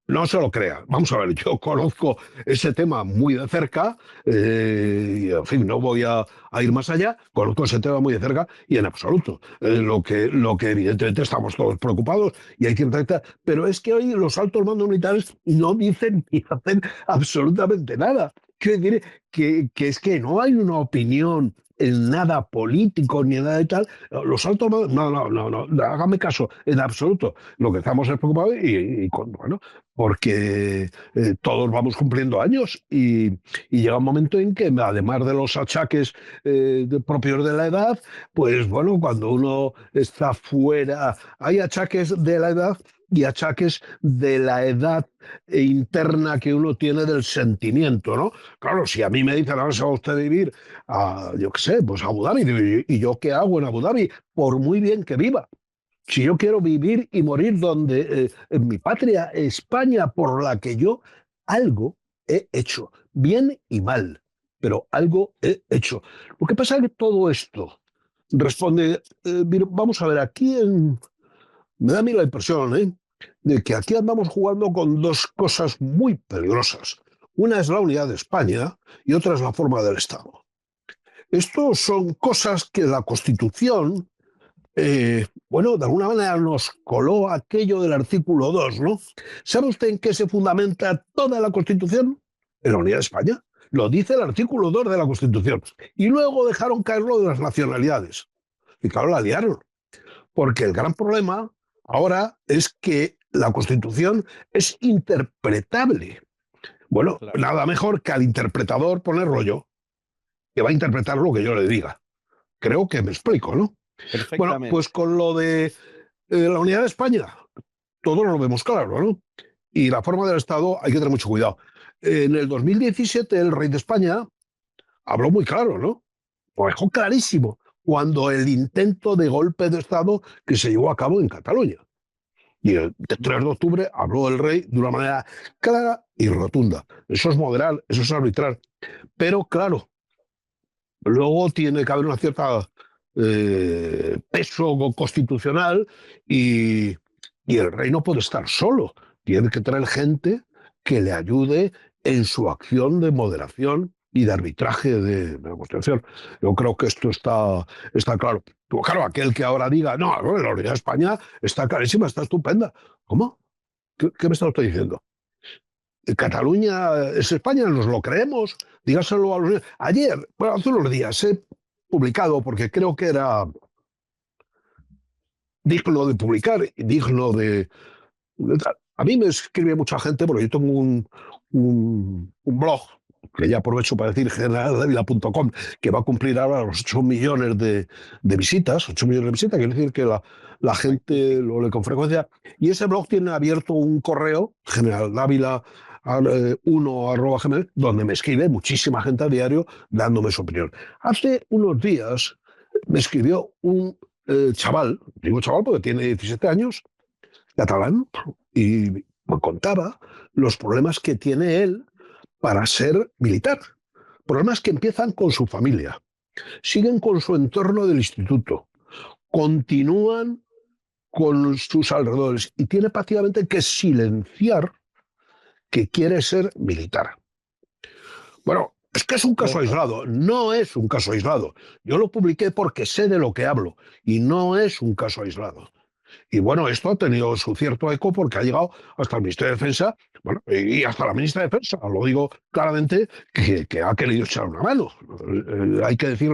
no se lo crea. Vamos a ver, yo conozco ese tema muy de cerca, y en fin, no voy a ir más allá, conozco ese tema muy de cerca y en absoluto. Lo que evidentemente estamos todos preocupados y hay que intentar, pero es que hoy los altos mandos militares no dicen ni hacen absolutamente nada. Quiero decir que es que no hay una opinión en nada político ni nada de tal. Los altos mandos, no, hágame caso, en absoluto. Lo que estamos es preocupados bueno, porque todos vamos cumpliendo años y llega un momento en que, además de los achaques propios de la edad, pues bueno, cuando uno está fuera, hay achaques de la edad y achaques de la edad interna que uno tiene del sentimiento, ¿no? Claro, si a mí me dicen, ahora se va usted a vivir a, yo qué sé, pues a Abu Dhabi, ¿y yo qué hago en Abu Dhabi? Por muy bien que viva. Si yo quiero vivir y morir donde, en mi patria, España, por la que yo algo he hecho, bien y mal, pero algo he hecho. Lo que pasa es que todo esto responde, vamos a ver, aquí me da a mí la impresión de que aquí andamos jugando con dos cosas muy peligrosas. Una es la unidad de España y otra es la forma del Estado. Esto son cosas que la Constitución... bueno, de alguna manera nos coló aquello del artículo 2, ¿no? ¿Sabe usted en qué se fundamenta toda la Constitución? En la unidad de España. Lo dice el artículo 2 de la Constitución. Y luego dejaron caer lo de las nacionalidades. Y claro, la liaron. Porque el gran problema ahora es que la Constitución es interpretable. Bueno, claro, nada mejor que al interpretador ponerlo yo, que va a interpretar lo que yo le diga. Creo que me explico, ¿no? Bueno, pues con lo de la unidad de España, todos lo vemos claro, ¿no? Y la forma del Estado hay que tener mucho cuidado. En el 2017 el rey de España habló muy claro, ¿no? Lo dejó clarísimo cuando el intento de golpe de Estado que se llevó a cabo en Cataluña. Y el 3 de octubre habló el rey de una manera clara y rotunda. Eso es moderar, eso es arbitrar. Pero claro, luego tiene que haber una cierta... peso constitucional y el rey no puede estar solo, tiene que traer gente que le ayude en su acción de moderación y de arbitraje de la Constitución. Yo creo que esto está claro. Claro, aquel que ahora diga, no, la unidad de España está clarísima, está estupenda. ¿Cómo? ¿Qué me está usted diciendo? Cataluña es España, nos lo creemos, dígaselo a los... Ayer, bueno, hace unos días, publicado, porque creo que era digno de publicar, digno de... A mí me escribe mucha gente, porque yo tengo un blog, que ya aprovecho para decir generaldavila.com, que va a cumplir ahora los 8 millones de visitas, 8 millones de visitas, quiere decir que la gente lo lee con frecuencia, y ese blog tiene abierto un correo, generaldavila1@gmail, donde me escribe muchísima gente a diario dándome su opinión. Hace unos días me escribió un chaval, digo chaval porque tiene 17 años, catalán, y me contaba los problemas que tiene él para ser militar. Problemas que empiezan con su familia, siguen con su entorno del instituto, continúan con sus alrededores y tiene prácticamente que silenciar que quiere ser militar. Bueno, es que es un caso aislado, no es un caso aislado. Yo lo publiqué porque sé de lo que hablo y no es un caso aislado. Y bueno, esto ha tenido su cierto eco porque ha llegado hasta el Ministerio de Defensa, bueno, y hasta la ministra de Defensa. Lo digo claramente que ha querido echar una mano. Hay que decir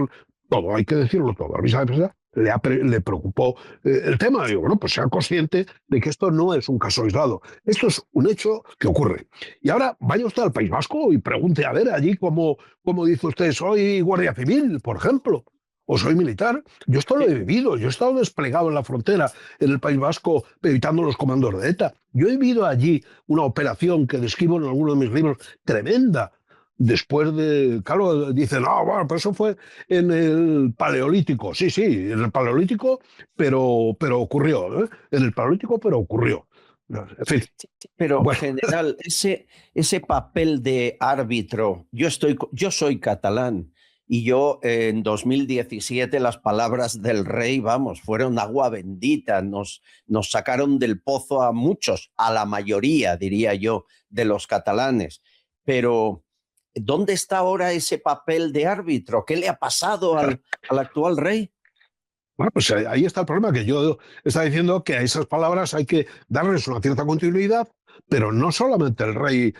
todo, hay que decirlo todo. La ministra de Defensa le preocupó el tema. Digo, bueno, pues sea consciente de que esto no es un caso aislado. Esto es un hecho que ocurre. Y ahora vaya usted al País Vasco y pregunte a ver allí cómo dice usted, soy guardia civil, por ejemplo, o soy militar. Yo esto lo he vivido, yo he estado desplegado en la frontera, en el País Vasco, evitando los comandos de ETA. Yo he vivido allí una operación que describo en algunos de mis libros, tremenda. Después de, claro, dicen, no, bueno, pero eso fue en el Paleolítico. Sí, en el Paleolítico, pero ocurrió, ¿eh? En el Paleolítico, pero ocurrió. En fin. Pero, bueno. general, ese papel de árbitro, yo soy catalán, y yo en 2017 las palabras del rey, vamos, fueron agua bendita, nos sacaron del pozo a muchos, a la mayoría, diría yo, de los catalanes. Pero, ¿dónde está ahora ese papel de árbitro? ¿Qué le ha pasado al actual rey? Bueno, pues ahí está el problema, que yo estaba diciendo que a esas palabras hay que darles una cierta continuidad, pero no solamente el rey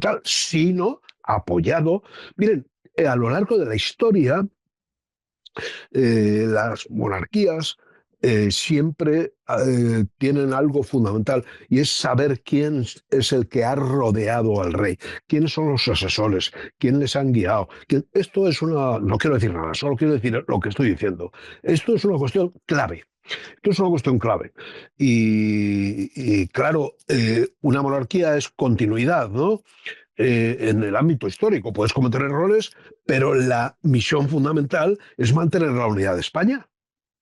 tal, sino apoyado. Miren, a lo largo de la historia, las monarquías siempre tienen algo fundamental, y es saber quién es el que ha rodeado al rey, quiénes son los asesores, quién les han guiado. Esto es no quiero decir nada, solo quiero decir lo que estoy diciendo. Esto es una cuestión clave. Esto es una cuestión clave. Y claro, una monarquía es continuidad, ¿no? En el ámbito histórico puedes cometer errores, pero la misión fundamental es mantener la unidad de España.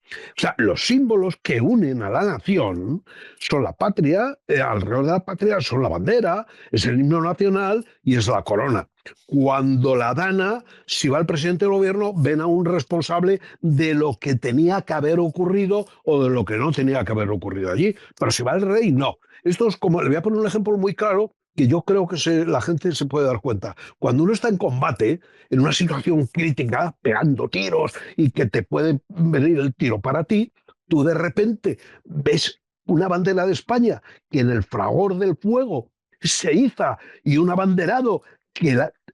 O sea, los símbolos que unen a la nación son la patria, alrededor de la patria son la bandera, es el himno nacional y es la corona. Cuando la dana, si va el presidente del gobierno, ven a un responsable de lo que tenía que haber ocurrido o de lo que no tenía que haber ocurrido allí. Pero si va el rey, no. Esto es como, le voy a poner un ejemplo muy claro que yo creo que la gente se puede dar cuenta. Cuando uno está en combate, en una situación crítica, pegando tiros y que te puede venir el tiro para ti, tú de repente ves una bandera de España que en el fragor del fuego se iza y un abanderado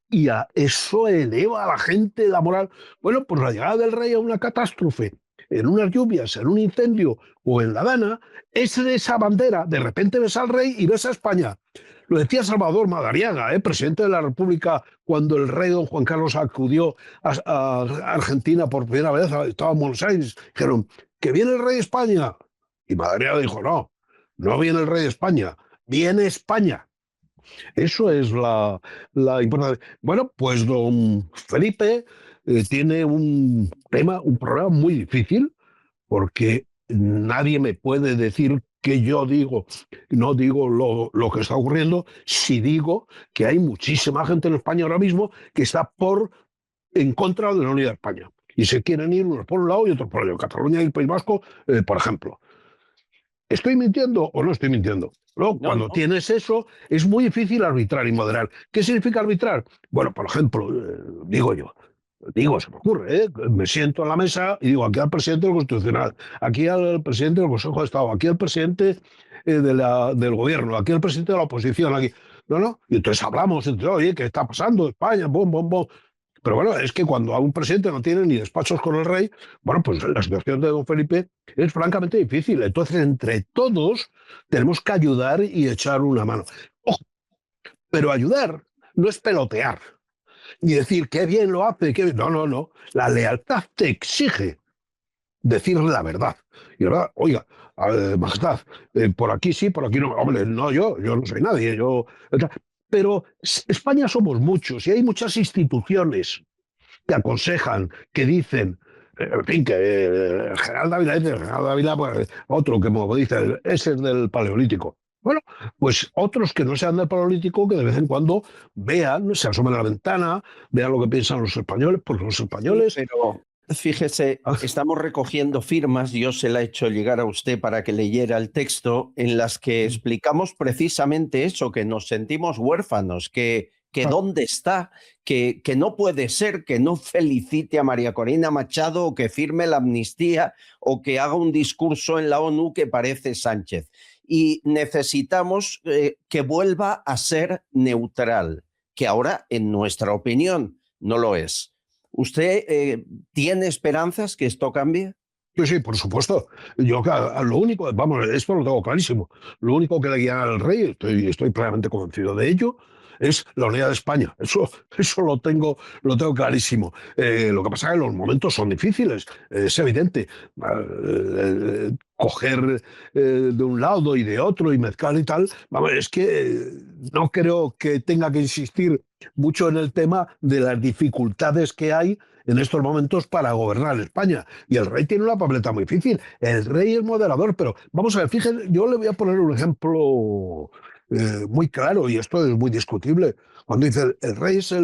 y a eso eleva a la gente la moral. Bueno, pues la llegada del rey a una catástrofe, en unas lluvias, en un incendio o en la dana, es de esa bandera. De repente ves al rey y ves a España. Lo decía Salvador Madariaga, presidente de la República, cuando el rey don Juan Carlos acudió a Argentina por primera vez, estaba en Buenos Aires, dijeron, ¿que viene el rey de España? Y Madariaga dijo, no viene el rey de España, viene España. Eso es la importancia. Bueno, pues don Felipe tiene un problema muy difícil, porque nadie me puede decir que yo no digo lo que está ocurriendo, si digo que hay muchísima gente en España ahora mismo que está en contra de la unidad de España. Y se quieren ir unos por un lado y otros por el otro. Cataluña y el País Vasco, por ejemplo. ¿Estoy mintiendo o no estoy mintiendo? Cuando tienes eso, es muy difícil arbitrar y moderar. ¿Qué significa arbitrar? Bueno, por ejemplo, se me ocurre, me siento en la mesa y digo, aquí al presidente del Constitucional, aquí al presidente del Consejo de Estado, aquí al presidente del gobierno, aquí al presidente de la oposición, aquí. Y entonces hablamos entre, oye, ¿qué está pasando en España? Bom. Pero bueno, es que cuando a un presidente no tiene ni despachos con el rey, bueno, pues la situación de don Felipe es francamente difícil. Entonces, entre todos tenemos que ayudar y echar una mano. Ojo, pero ayudar no es pelotear, ni decir qué bien lo hace, qué bien. No, no, no. La lealtad te exige decir la verdad. Y la verdad, oiga, majestad, por aquí sí, por aquí no. Hombre, no yo no soy nadie, yo. Pero España somos muchos y hay muchas instituciones que aconsejan, que dicen, en fin, que el general Dávila dice, el general Dávila, pues, otro que como dice, ese es del Paleolítico. Bueno, pues otros que no sean del Paleolítico, que de vez en cuando vean, se asomen a la ventana, vean lo que piensan los españoles, porque los españoles... Sí, pero fíjese, estamos recogiendo firmas, yo se la he hecho llegar a usted para que leyera el texto, en las que explicamos precisamente eso, que nos sentimos huérfanos, que dónde está, que no puede ser que no felicite a María Corina Machado o que firme la amnistía o que haga un discurso en la ONU que parece Sánchez. Y necesitamos que vuelva a ser neutral, que ahora, en nuestra opinión, no lo es. ¿Usted tiene esperanzas que esto cambie? Sí, sí, por supuesto. Yo lo único, vamos, esto lo tengo clarísimo. Lo único que le guía al rey, estoy plenamente convencido de ello, es la unidad de España. Eso lo tengo clarísimo. Lo que pasa es que los momentos son difíciles, es evidente. Coger de un lado y de otro y mezclar y tal, vamos, es que no creo que tenga que insistir mucho en el tema de las dificultades que hay en estos momentos para gobernar España. Y el rey tiene una papeleta muy difícil. El rey es moderador, pero vamos a ver, fíjense, yo le voy a poner un ejemplo muy claro, y esto es muy discutible. Cuando dice el rey es y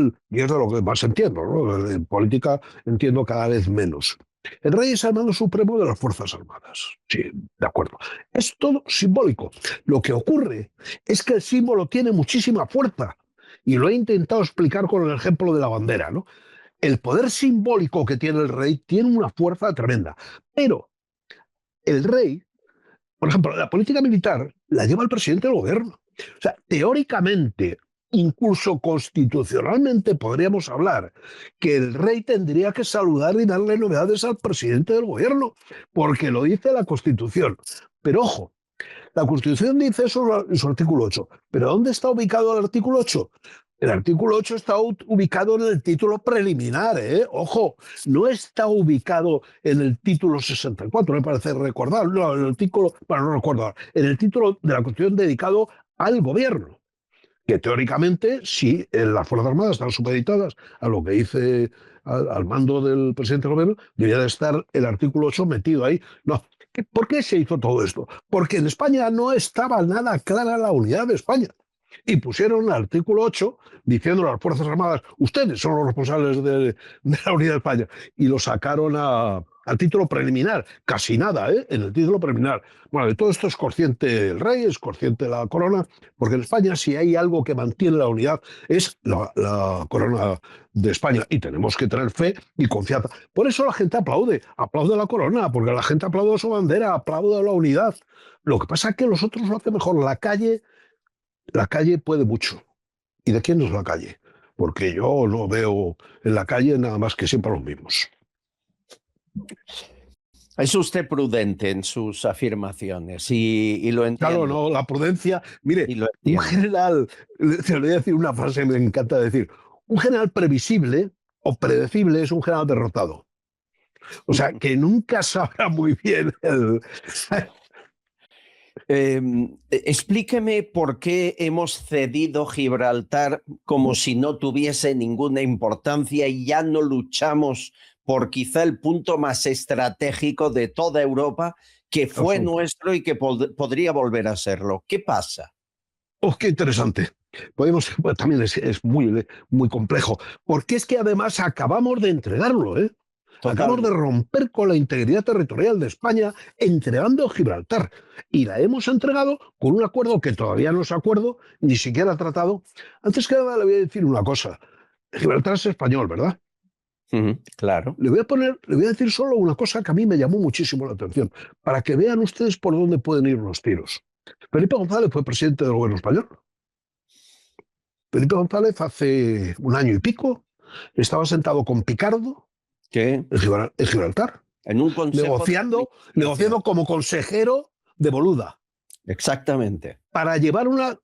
es de lo que más entiendo, ¿no? En política entiendo cada vez menos. El rey es el mando supremo de las Fuerzas Armadas. Sí, de acuerdo. Es todo simbólico. Lo que ocurre es que el símbolo tiene muchísima fuerza. Y lo he intentado explicar con el ejemplo de la bandera, ¿no? El poder simbólico que tiene el rey tiene una fuerza tremenda. Pero el rey, por ejemplo, la política militar la lleva el presidente del gobierno. O sea, teóricamente, incluso constitucionalmente podríamos hablar que el rey tendría que saludar y darle novedades al presidente del gobierno, porque lo dice la Constitución. Pero ojo, la Constitución dice eso en su artículo 8. ¿Pero dónde está ubicado el artículo 8? El artículo 8 está ubicado en el título preliminar, ¿eh? Ojo, no está ubicado en el título 64, me parece recordar, no, en el artículo, bueno, no recuerdo, en el título de la Constitución dedicado al gobierno, que teóricamente, si las Fuerzas Armadas están supeditadas a lo que dice al mando del presidente del gobierno, debería de estar el artículo 8 metido ahí. No. ¿Por qué se hizo todo esto? Porque en España no estaba nada clara la unidad de España. Y pusieron el artículo 8 diciendo a las Fuerzas Armadas, ustedes son los responsables de la unidad de España. Y lo sacaron al título preliminar, casi nada, en el título preliminar. Bueno, de todo esto es consciente el rey, es consciente la corona, porque en España si hay algo que mantiene la unidad es la corona de España. Y tenemos que tener fe y confianza. Por eso la gente aplaude la corona, porque la gente aplaude su bandera, aplaude la unidad. Lo que pasa es que los otros lo hacen mejor. La calle puede mucho. ¿Y de quién es la calle? Porque yo no veo en la calle nada más que siempre los mismos. Es usted prudente en sus afirmaciones y lo entiendo. Claro, no, la prudencia. Mire, un general, te voy a decir una frase que me encanta decir, un general previsible o predecible es un general derrotado. O sea, que nunca sabrá muy bien explíqueme por qué hemos cedido Gibraltar como si no tuviese ninguna importancia y ya no luchamos por quizá el punto más estratégico de toda Europa, que fue nuestro y que podría volver a serlo. ¿Qué pasa? Oh, qué interesante. También es muy, muy complejo, porque es que además acabamos de entregarlo, ¿eh? Acabamos de romper con la integridad territorial de España entregando Gibraltar. Y la hemos entregado con un acuerdo que todavía no es acuerdo, ni siquiera ha tratado. Antes que nada le voy a decir una cosa. Gibraltar es español, ¿verdad? Claro. Le voy a decir solo una cosa que a mí me llamó muchísimo la atención, para que vean ustedes por dónde pueden ir los tiros. Felipe González fue presidente del gobierno español. Felipe González hace un año y pico estaba sentado con Picardo en Gibraltar, en un consejo negociando como consejero de Boluda. Exactamente. Para llevar una...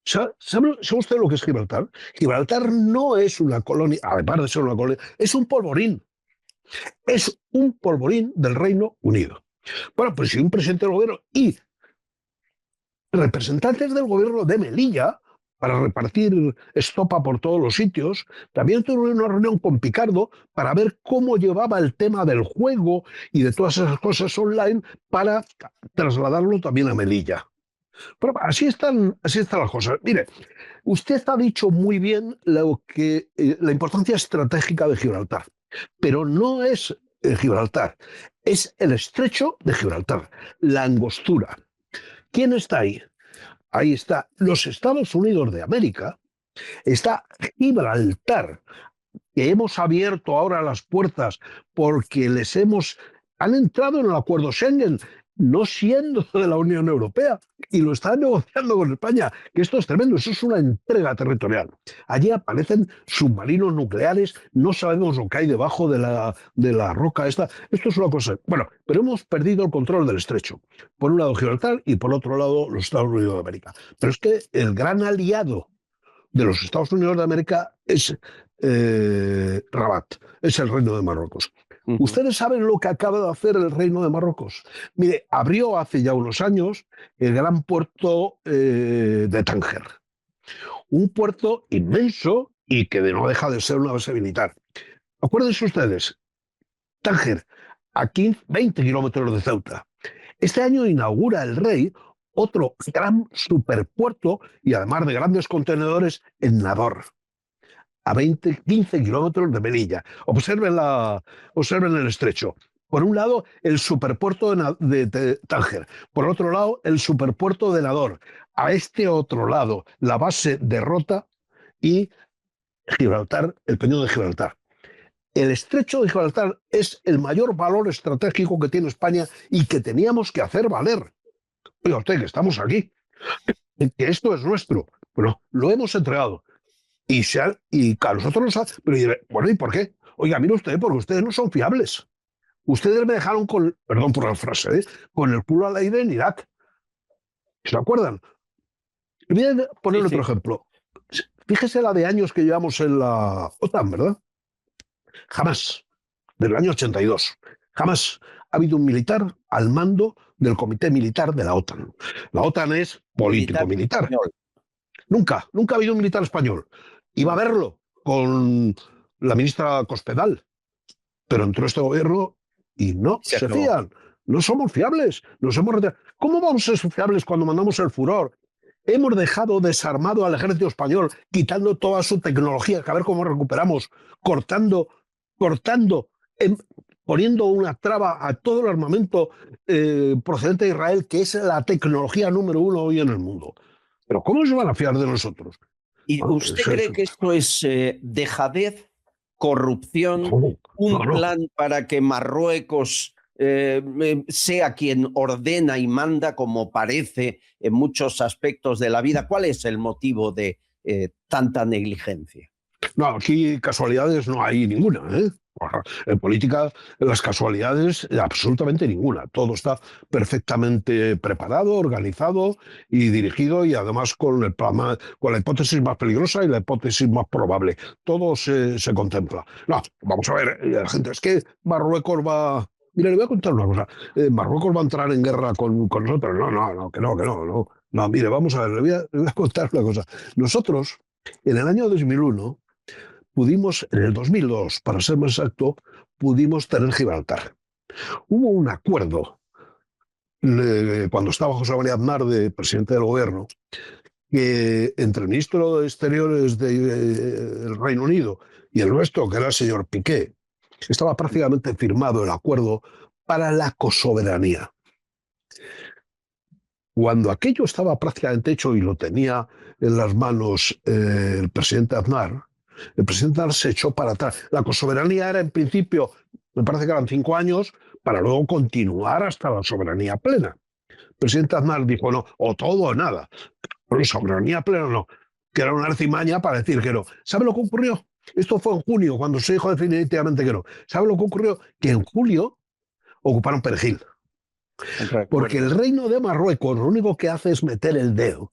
¿Sabe usted lo que es Gibraltar? Gibraltar no es una colonia, además de ser una colonia, es un polvorín. Es un polvorín del Reino Unido. Bueno, pues si un presidente del gobierno y representantes del gobierno de Melilla, para repartir estopa por todos los sitios, también tuvieron una reunión con Picardo para ver cómo llevaba el tema del juego y de todas esas cosas online para trasladarlo también a Melilla. Pero así están las cosas. Mire, usted ha dicho muy bien la importancia estratégica de Gibraltar, pero no es Gibraltar, es el estrecho de Gibraltar, la angostura. ¿Quién está ahí? Ahí está los Estados Unidos de América, está Gibraltar, que hemos abierto ahora las puertas porque han entrado en el acuerdo Schengen, no siendo de la Unión Europea, y lo están negociando con España, que esto es tremendo, eso es una entrega territorial. Allí aparecen submarinos nucleares, no sabemos lo que hay debajo de la roca esta. Esto es una cosa. Bueno, pero hemos perdido el control del estrecho. Por un lado Gibraltar y por otro lado los Estados Unidos de América. Pero es que el gran aliado de los Estados Unidos de América es Rabat, es el Reino de Marruecos. ¿Ustedes saben lo que acaba de hacer el Reino de Marruecos? Mire, abrió hace ya unos años el gran puerto de Tánger. Un puerto inmenso y que no deja de ser una base militar. Acuérdense ustedes, Tánger, a 20 kilómetros de Ceuta. Este año inaugura el rey otro gran superpuerto y además de grandes contenedores en Nador, a 15 kilómetros de Melilla. Observen el estrecho. Por un lado, el superpuerto de Tánger. Por otro lado, el superpuerto de Nador. A este otro lado, la base de Rota y Gibraltar, el Peñón de Gibraltar. El estrecho de Gibraltar es el mayor valor estratégico que tiene España y que teníamos que hacer valer. Oiga usted, que estamos aquí, que esto es nuestro. Bueno, lo hemos entregado. Y a nosotros nos ha... Pero diré, bueno, ¿y por qué? Oiga, mire usted, porque ustedes no son fiables. Ustedes me dejaron perdón por la frase, con el culo al aire en Irak. ¿Se acuerdan? Voy a poner otro ejemplo. Fíjese la de años que llevamos en la OTAN, ¿verdad? Jamás, del año 82, jamás ha habido un militar al mando del Comité Militar de la OTAN. La OTAN es político-militar. Nunca ha habido un militar español. Iba a verlo con la ministra Cospedal, pero entró este gobierno y no se fían. No somos fiables. ¿Cómo vamos a ser fiables cuando mandamos el Furor? Hemos dejado desarmado al ejército español, quitando toda su tecnología, que a ver cómo recuperamos, cortando, poniendo una traba a todo el armamento procedente de Israel, que es la tecnología número 1 hoy en el mundo. Pero ¿cómo se van a fiar de nosotros? ¿Y usted cree que esto es dejadez, corrupción, plan para que Marruecos sea quien ordena y manda, como parece en muchos aspectos de la vida? ¿Cuál es el motivo de tanta negligencia? No, aquí casualidades no hay ninguna, ¿eh? En política, las casualidades, absolutamente ninguna. Todo está perfectamente preparado, organizado y dirigido, y además con la hipótesis más peligrosa y la hipótesis más probable. Todo se contempla. No, vamos a ver, la gente, es que Marruecos va... Mira, le voy a contar una cosa. Marruecos va a entrar en guerra con nosotros. No. No, mire, vamos a ver, le voy a contar una cosa. Nosotros, en el año 2001, en el 2002, para ser más exacto, pudimos tener Gibraltar. Hubo un acuerdo, cuando estaba José María Aznar de presidente del gobierno, que entre el ministro de Exteriores del Reino Unido y el nuestro, que era el señor Piqué, estaba prácticamente firmado el acuerdo para la cosoberanía. Cuando aquello estaba prácticamente hecho y lo tenía en las manos el presidente Aznar se echó para atrás. La cosoberanía era, en principio, me parece que eran 5 años, para luego continuar hasta la soberanía plena. El presidente Aznar dijo, no, o todo o nada. Pero soberanía plena no, que era una artimaña para decir que no. ¿Sabe lo que ocurrió? Esto fue en junio, cuando se dijo definitivamente que no. ¿Sabe lo que ocurrió? Que en julio ocuparon Perejil. Porque el reino de Marruecos lo único que hace es meter el dedo.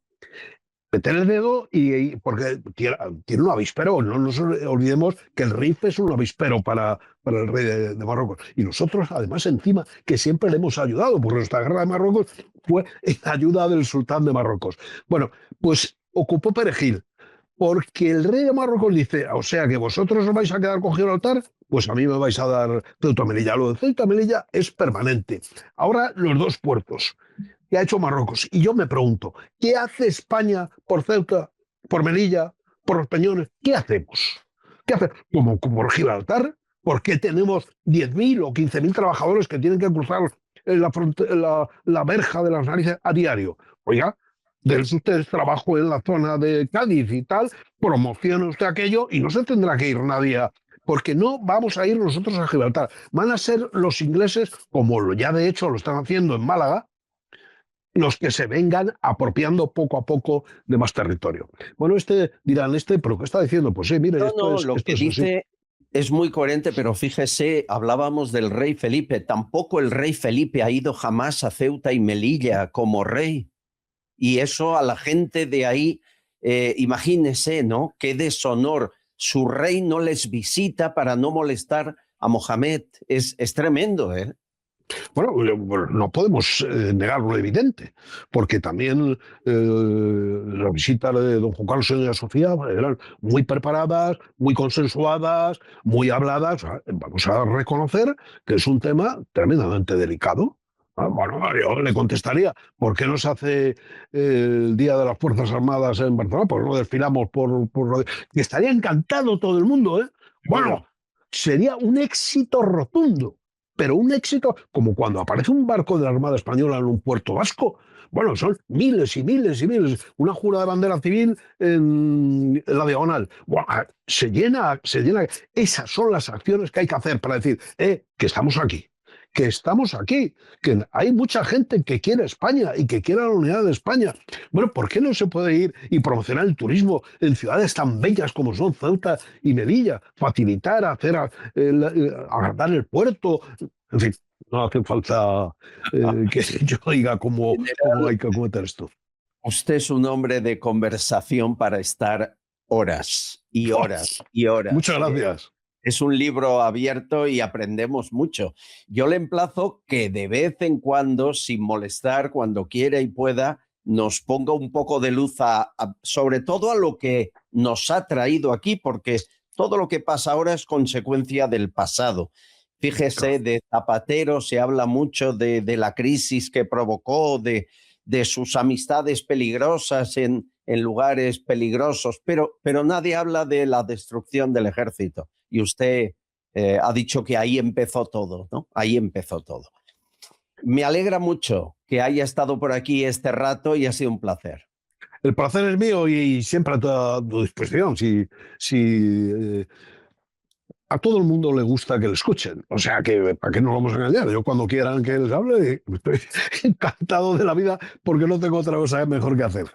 Porque tiene un avispero, no nos olvidemos que el Rif es un avispero para el rey de Marruecos. Y nosotros, además, encima, que siempre le hemos ayudado, porque nuestra guerra de Marruecos fue en ayuda del sultán de Marruecos. Bueno, pues ocupó Perejil, porque el rey de Marruecos dice, o sea que vosotros os vais a quedar con Gibraltar, pues a mí me vais a dar Ceuta y Melilla. Lo de Ceuta y Melilla es permanente. Ahora los dos puertos que ha hecho Marruecos. Y yo me pregunto, ¿qué hace España por Ceuta, por Melilla, por los Peñones? ¿Qué hacemos? ¿Qué hacemos? Como por Gibraltar, ¿por qué tenemos 10.000 o 15.000 trabajadores que tienen que cruzar la verja de las narices a diario? Oiga, dense ustedes trabajo en la zona de Cádiz y tal, promocione usted aquello y no se tendrá que ir nadie porque no vamos a ir nosotros a Gibraltar. Van a ser los ingleses, como ya de hecho lo están haciendo en Málaga, los que se vengan apropiando poco a poco de más territorio. Bueno, dirán, ¿pero qué está diciendo? Pues sí, mire, lo que dice es muy coherente, pero fíjese, hablábamos del rey Felipe. Tampoco el rey Felipe ha ido jamás a Ceuta y Melilla como rey. Y eso a la gente de ahí, imagínese, ¿no? Qué deshonor. Su rey no les visita para no molestar a Mohamed. Es tremendo, ¿eh? Bueno, no podemos negar lo evidente, porque también las visitas de don Juan Carlos y doña Sofía eran muy preparadas, muy consensuadas, muy habladas. Vamos a reconocer que es un tema tremendamente delicado. Bueno, yo le contestaría, ¿por qué no se hace el Día de las Fuerzas Armadas en Barcelona? Pues no desfilamos por... Que estaría encantado todo el mundo, ¿eh? Bueno, sería un éxito rotundo. Pero un éxito como cuando aparece un barco de la Armada Española en un puerto vasco. Bueno, son miles y miles y miles. Una jura de bandera civil en la diagonal. Bueno, se llena. Esas son las acciones que hay que hacer para decir, que estamos aquí. Que hay mucha gente que quiere España y que quiere la unidad de España. Bueno, ¿por qué no se puede ir y promocionar el turismo en ciudades tan bellas como son Ceuta y Melilla? Facilitar, agrandar el puerto. En fin, no hace falta que yo diga cómo hay que cometer esto. Usted es un hombre de conversación para estar horas y horas y horas. Muchas gracias. Es un libro abierto y aprendemos mucho. Yo le emplazo que de vez en cuando, sin molestar, cuando quiera y pueda, nos ponga un poco de luz sobre todo a lo que nos ha traído aquí, porque todo lo que pasa ahora es consecuencia del pasado. Fíjese, de Zapatero se habla mucho de la crisis que provocó, de sus amistades peligrosas en lugares peligrosos, pero nadie habla de la destrucción del ejército. Y usted ha dicho que ahí empezó todo, ¿no? Ahí empezó todo. Me alegra mucho que haya estado por aquí este rato y ha sido un placer. El placer es mío y siempre a tu disposición. A todo el mundo le gusta que le escuchen. O sea, que ¿para qué nos vamos a engañar? Yo cuando quieran que les hable, estoy encantado de la vida porque no tengo otra cosa mejor que hacer.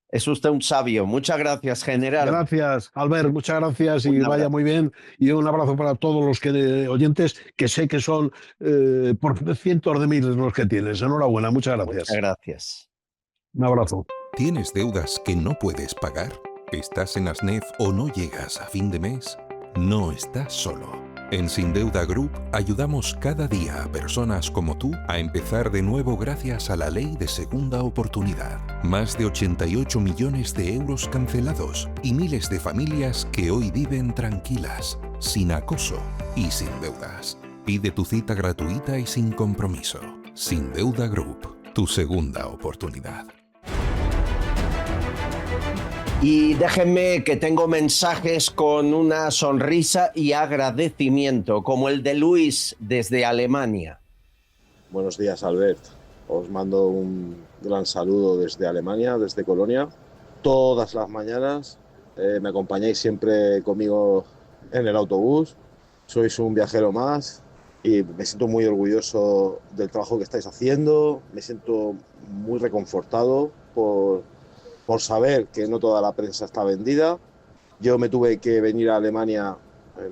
Es usted un sabio. Muchas gracias, general. Gracias, Albert. Muchas gracias y vaya muy bien. Y un abrazo para todos los oyentes, que sé que son por cientos de miles los que tienes. Enhorabuena. Muchas gracias. Muchas gracias. Un abrazo. ¿Tienes deudas que no puedes pagar? ¿Estás en ASNEF o no llegas a fin de mes? No estás solo. En Sin Deuda Group ayudamos cada día a personas como tú a empezar de nuevo gracias a la ley de segunda oportunidad. Más de 88 millones de euros cancelados y miles de familias que hoy viven tranquilas, sin acoso y sin deudas. Pide tu cita gratuita y sin compromiso. Sin Deuda Group, tu segunda oportunidad. Y déjenme que tengo mensajes con una sonrisa y agradecimiento, como el de Luis desde Alemania. Buenos días, Albert. Os mando un gran saludo desde Alemania, desde Colonia. Todas las mañanas me acompañáis siempre conmigo en el autobús. Sois un viajero más y me siento muy orgulloso del trabajo que estáis haciendo. Me siento muy reconfortado por saber que no toda la prensa está vendida Yo me tuve que venir a Alemania,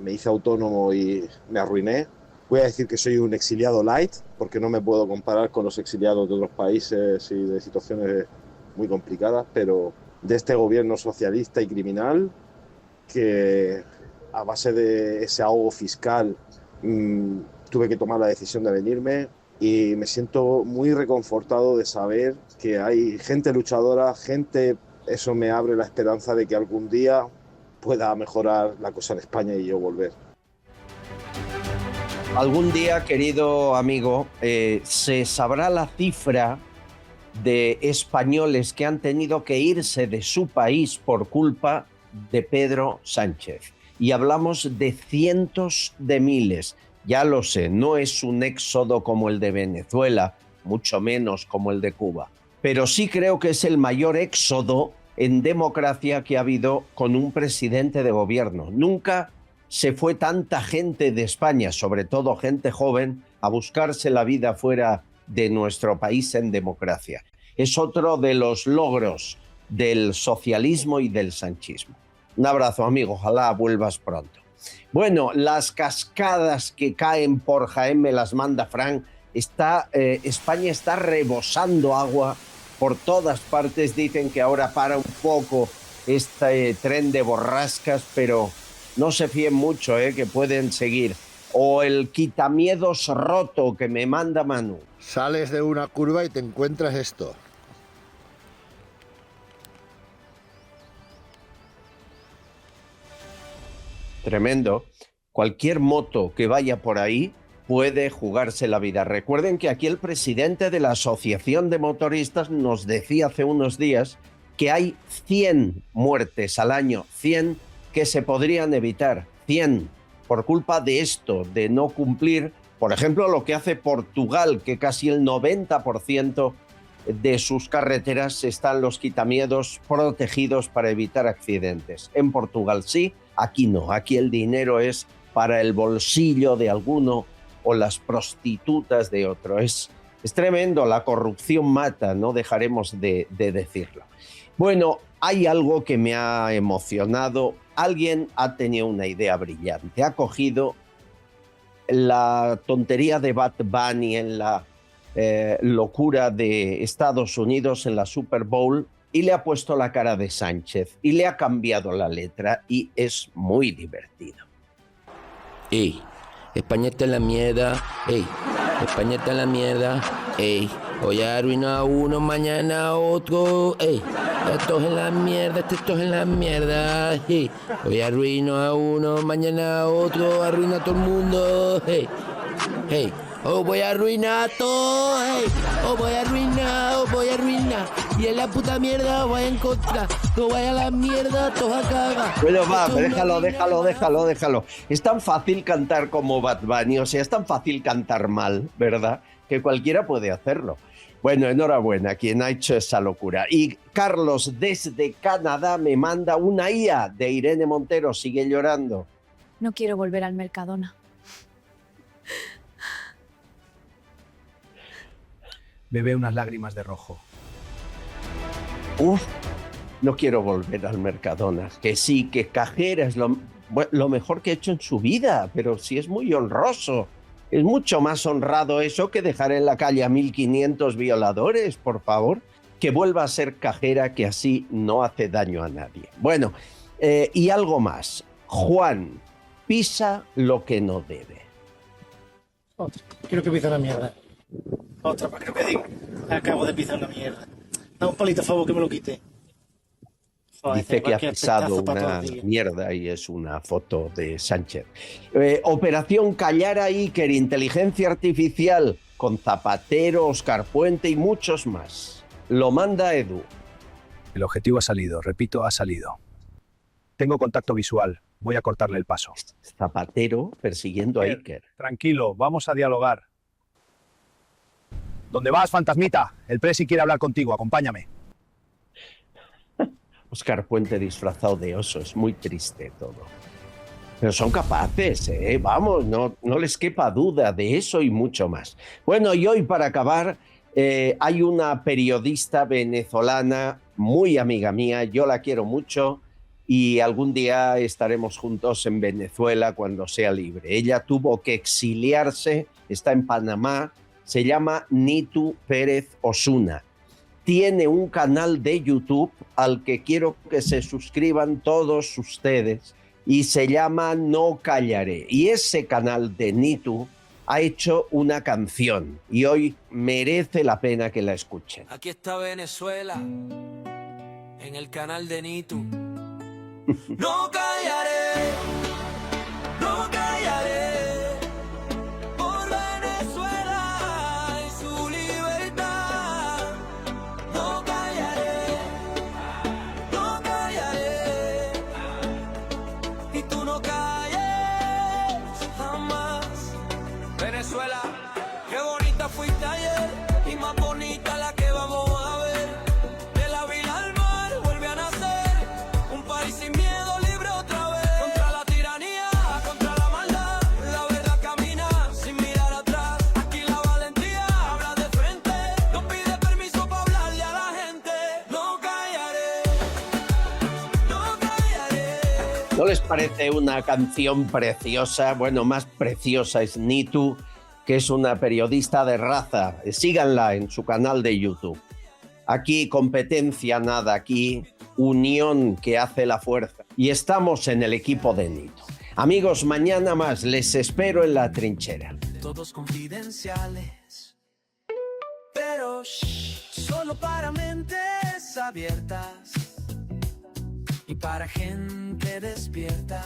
me hice autónomo y me arruiné. Voy a decir que soy un exiliado light, porque no me puedo comparar con los exiliados de otros países y de situaciones muy complicadas, pero de este gobierno socialista y criminal, que a base de ese ahogo fiscal tuve que tomar la decisión de venirme, y me siento muy reconfortado de saber que hay gente luchadora, eso me abre la esperanza de que algún día pueda mejorar la cosa en España y yo volver. Algún día, querido amigo, se sabrá la cifra de españoles que han tenido que irse de su país por culpa de Pedro Sánchez. Y hablamos de cientos de miles. Ya lo sé, no es un éxodo como el de Venezuela, mucho menos como el de Cuba. Pero sí creo que es el mayor éxodo en democracia que ha habido con un presidente de gobierno. Nunca se fue tanta gente de España, sobre todo gente joven, a buscarse la vida fuera de nuestro país en democracia. Es otro de los logros del socialismo y del sanchismo. Un abrazo, amigo, ojalá vuelvas pronto. Bueno, las cascadas que caen por Jaén me las manda Fran. España está rebosando agua por todas partes. Dicen que ahora para un poco este tren de borrascas, pero no se fíen mucho, que pueden seguir. O el quitamiedos roto que me manda Manu. Sales de una curva y te encuentras esto. Tremendo. Cualquier moto que vaya por ahí puede jugarse la vida. Recuerden que aquí el presidente de la Asociación de Motoristas nos decía hace unos días que hay 100 muertes al año, 100 que se podrían evitar, 100 por culpa de esto, de no cumplir, por ejemplo, lo que hace Portugal, que casi el 90% de sus carreteras están los quitamiedos protegidos para evitar accidentes. En Portugal sí, aquí no. Aquí el dinero es para el bolsillo de alguno o las prostitutas de otro. Es tremendo, la corrupción mata, no dejaremos de decirlo. Bueno, hay algo que me ha emocionado. Alguien ha tenido una idea brillante. Ha cogido la tontería de Bad Bunny en la locura de Estados Unidos en la Super Bowl y le ha puesto la cara de Sánchez y le ha cambiado la letra y es muy divertido. Ey, España está en la mierda, ey, España está en la mierda, ey, hoy arruina a uno, mañana a otro, ey, esto es en la mierda, esto es en la mierda, ey, hoy arruino a uno, mañana a otro, arruina a todo el mundo, ey, ey. Os voy a arruinar todo, hey. Os voy a arruinar. Y en la puta mierda os voy a encontrar. No vaya a la mierda, todos a cagar. Bueno, va, déjalo. Es tan fácil cantar como Bad Bunny, o sea, es tan fácil cantar mal, ¿verdad? Que cualquiera puede hacerlo. Bueno, enhorabuena a quien ha hecho esa locura. Y Carlos, desde Canadá, me manda una IA de Irene Montero. Sigue llorando. No quiero volver al Mercadona. Bebe unas lágrimas de rojo. No quiero volver al Mercadona. Que sí, que cajera es lo mejor que he hecho en su vida, pero sí es muy honroso. Es mucho más honrado eso que dejar en la calle a 1.500 violadores, por favor. Que vuelva a ser cajera, que así no hace daño a nadie. Bueno, y algo más. Juan pisa lo que no debe. Otra. Quiero que pise una mierda. Otra, para que me diga. Acabo de pisar una mierda. Da un palito a favor que me lo quite. Joder, dice que ha pisado una mierda y es una foto de Sánchez. Operación Callar a Iker, inteligencia artificial con Zapatero, Óscar Puente y muchos más. Lo manda Edu. El objetivo ha salido, repito, ha salido. Tengo contacto visual, voy a cortarle el paso. Zapatero persiguiendo a Iker. Tranquilo, vamos a dialogar. ¿Dónde vas, fantasmita? El presi quiere hablar contigo, acompáñame. Óscar Puente disfrazado de oso, es muy triste todo. Pero son capaces, vamos, no les quepa duda de eso y mucho más. Bueno, y hoy para acabar, hay una periodista venezolana muy amiga mía, yo la quiero mucho, y algún día estaremos juntos en Venezuela cuando sea libre. Ella tuvo que exiliarse, está en Panamá, se llama Nitu Pérez Osuna. Tiene un canal de YouTube al que quiero que se suscriban todos ustedes y se llama No Callaré. Y ese canal de Nitu ha hecho una canción y hoy merece la pena que la escuchen. Aquí está Venezuela, en el canal de Nitu. No callaré, no callaré, por Venezuela y su libertad. No callaré, no callaré, y tú no calles jamás. Venezuela, qué bonita fuiste ayer y más bonita la que vamos a ver. De la vila al mar vuelve a nacer un país sin miedo, libre otra vez. Contra la tiranía, contra la maldad, la verdad camina sin mirar atrás. Aquí la valentía habla de frente, no pide permiso para hablarle a la gente. No callaré, no callaré. ¿No les parece una canción preciosa? Bueno, más preciosa es Nitu, que es una periodista de raza. Síganla en su canal de YouTube. Aquí competencia nada, aquí unión que hace la fuerza. Y estamos en el equipo de Nitu. Amigos, mañana más, les espero en la trinchera. Todos confidenciales, pero solo para mentes abiertas y para gente despierta.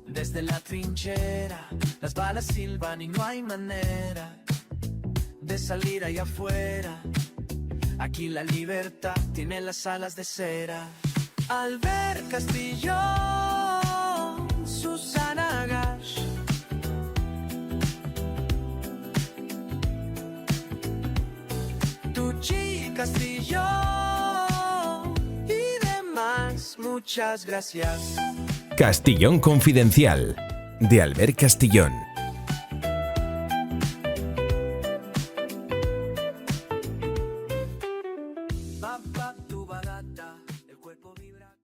Desde la trinchera, las balas silban y no hay manera de salir allá afuera. Aquí la libertad tiene las alas de cera. Albert Castillón, Susana Gash, Tucci Castillón y demás. Muchas gracias. Castillón Confidencial, de Albert Castillón.